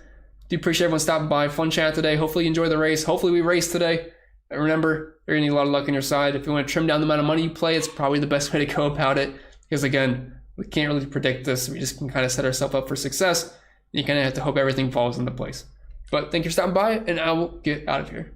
Do appreciate everyone stopping by. Fun chat today. Hopefully you enjoy the race. Hopefully we race today. And remember, you're going to need a lot of luck on your side. If you want to trim down the amount of money you play, it's probably the best way to go about it. Because again, we can't really predict this. We just can kind of set ourselves up for success. You kind of have to hope everything falls into place. But thank you for stopping by, and I will get out of here.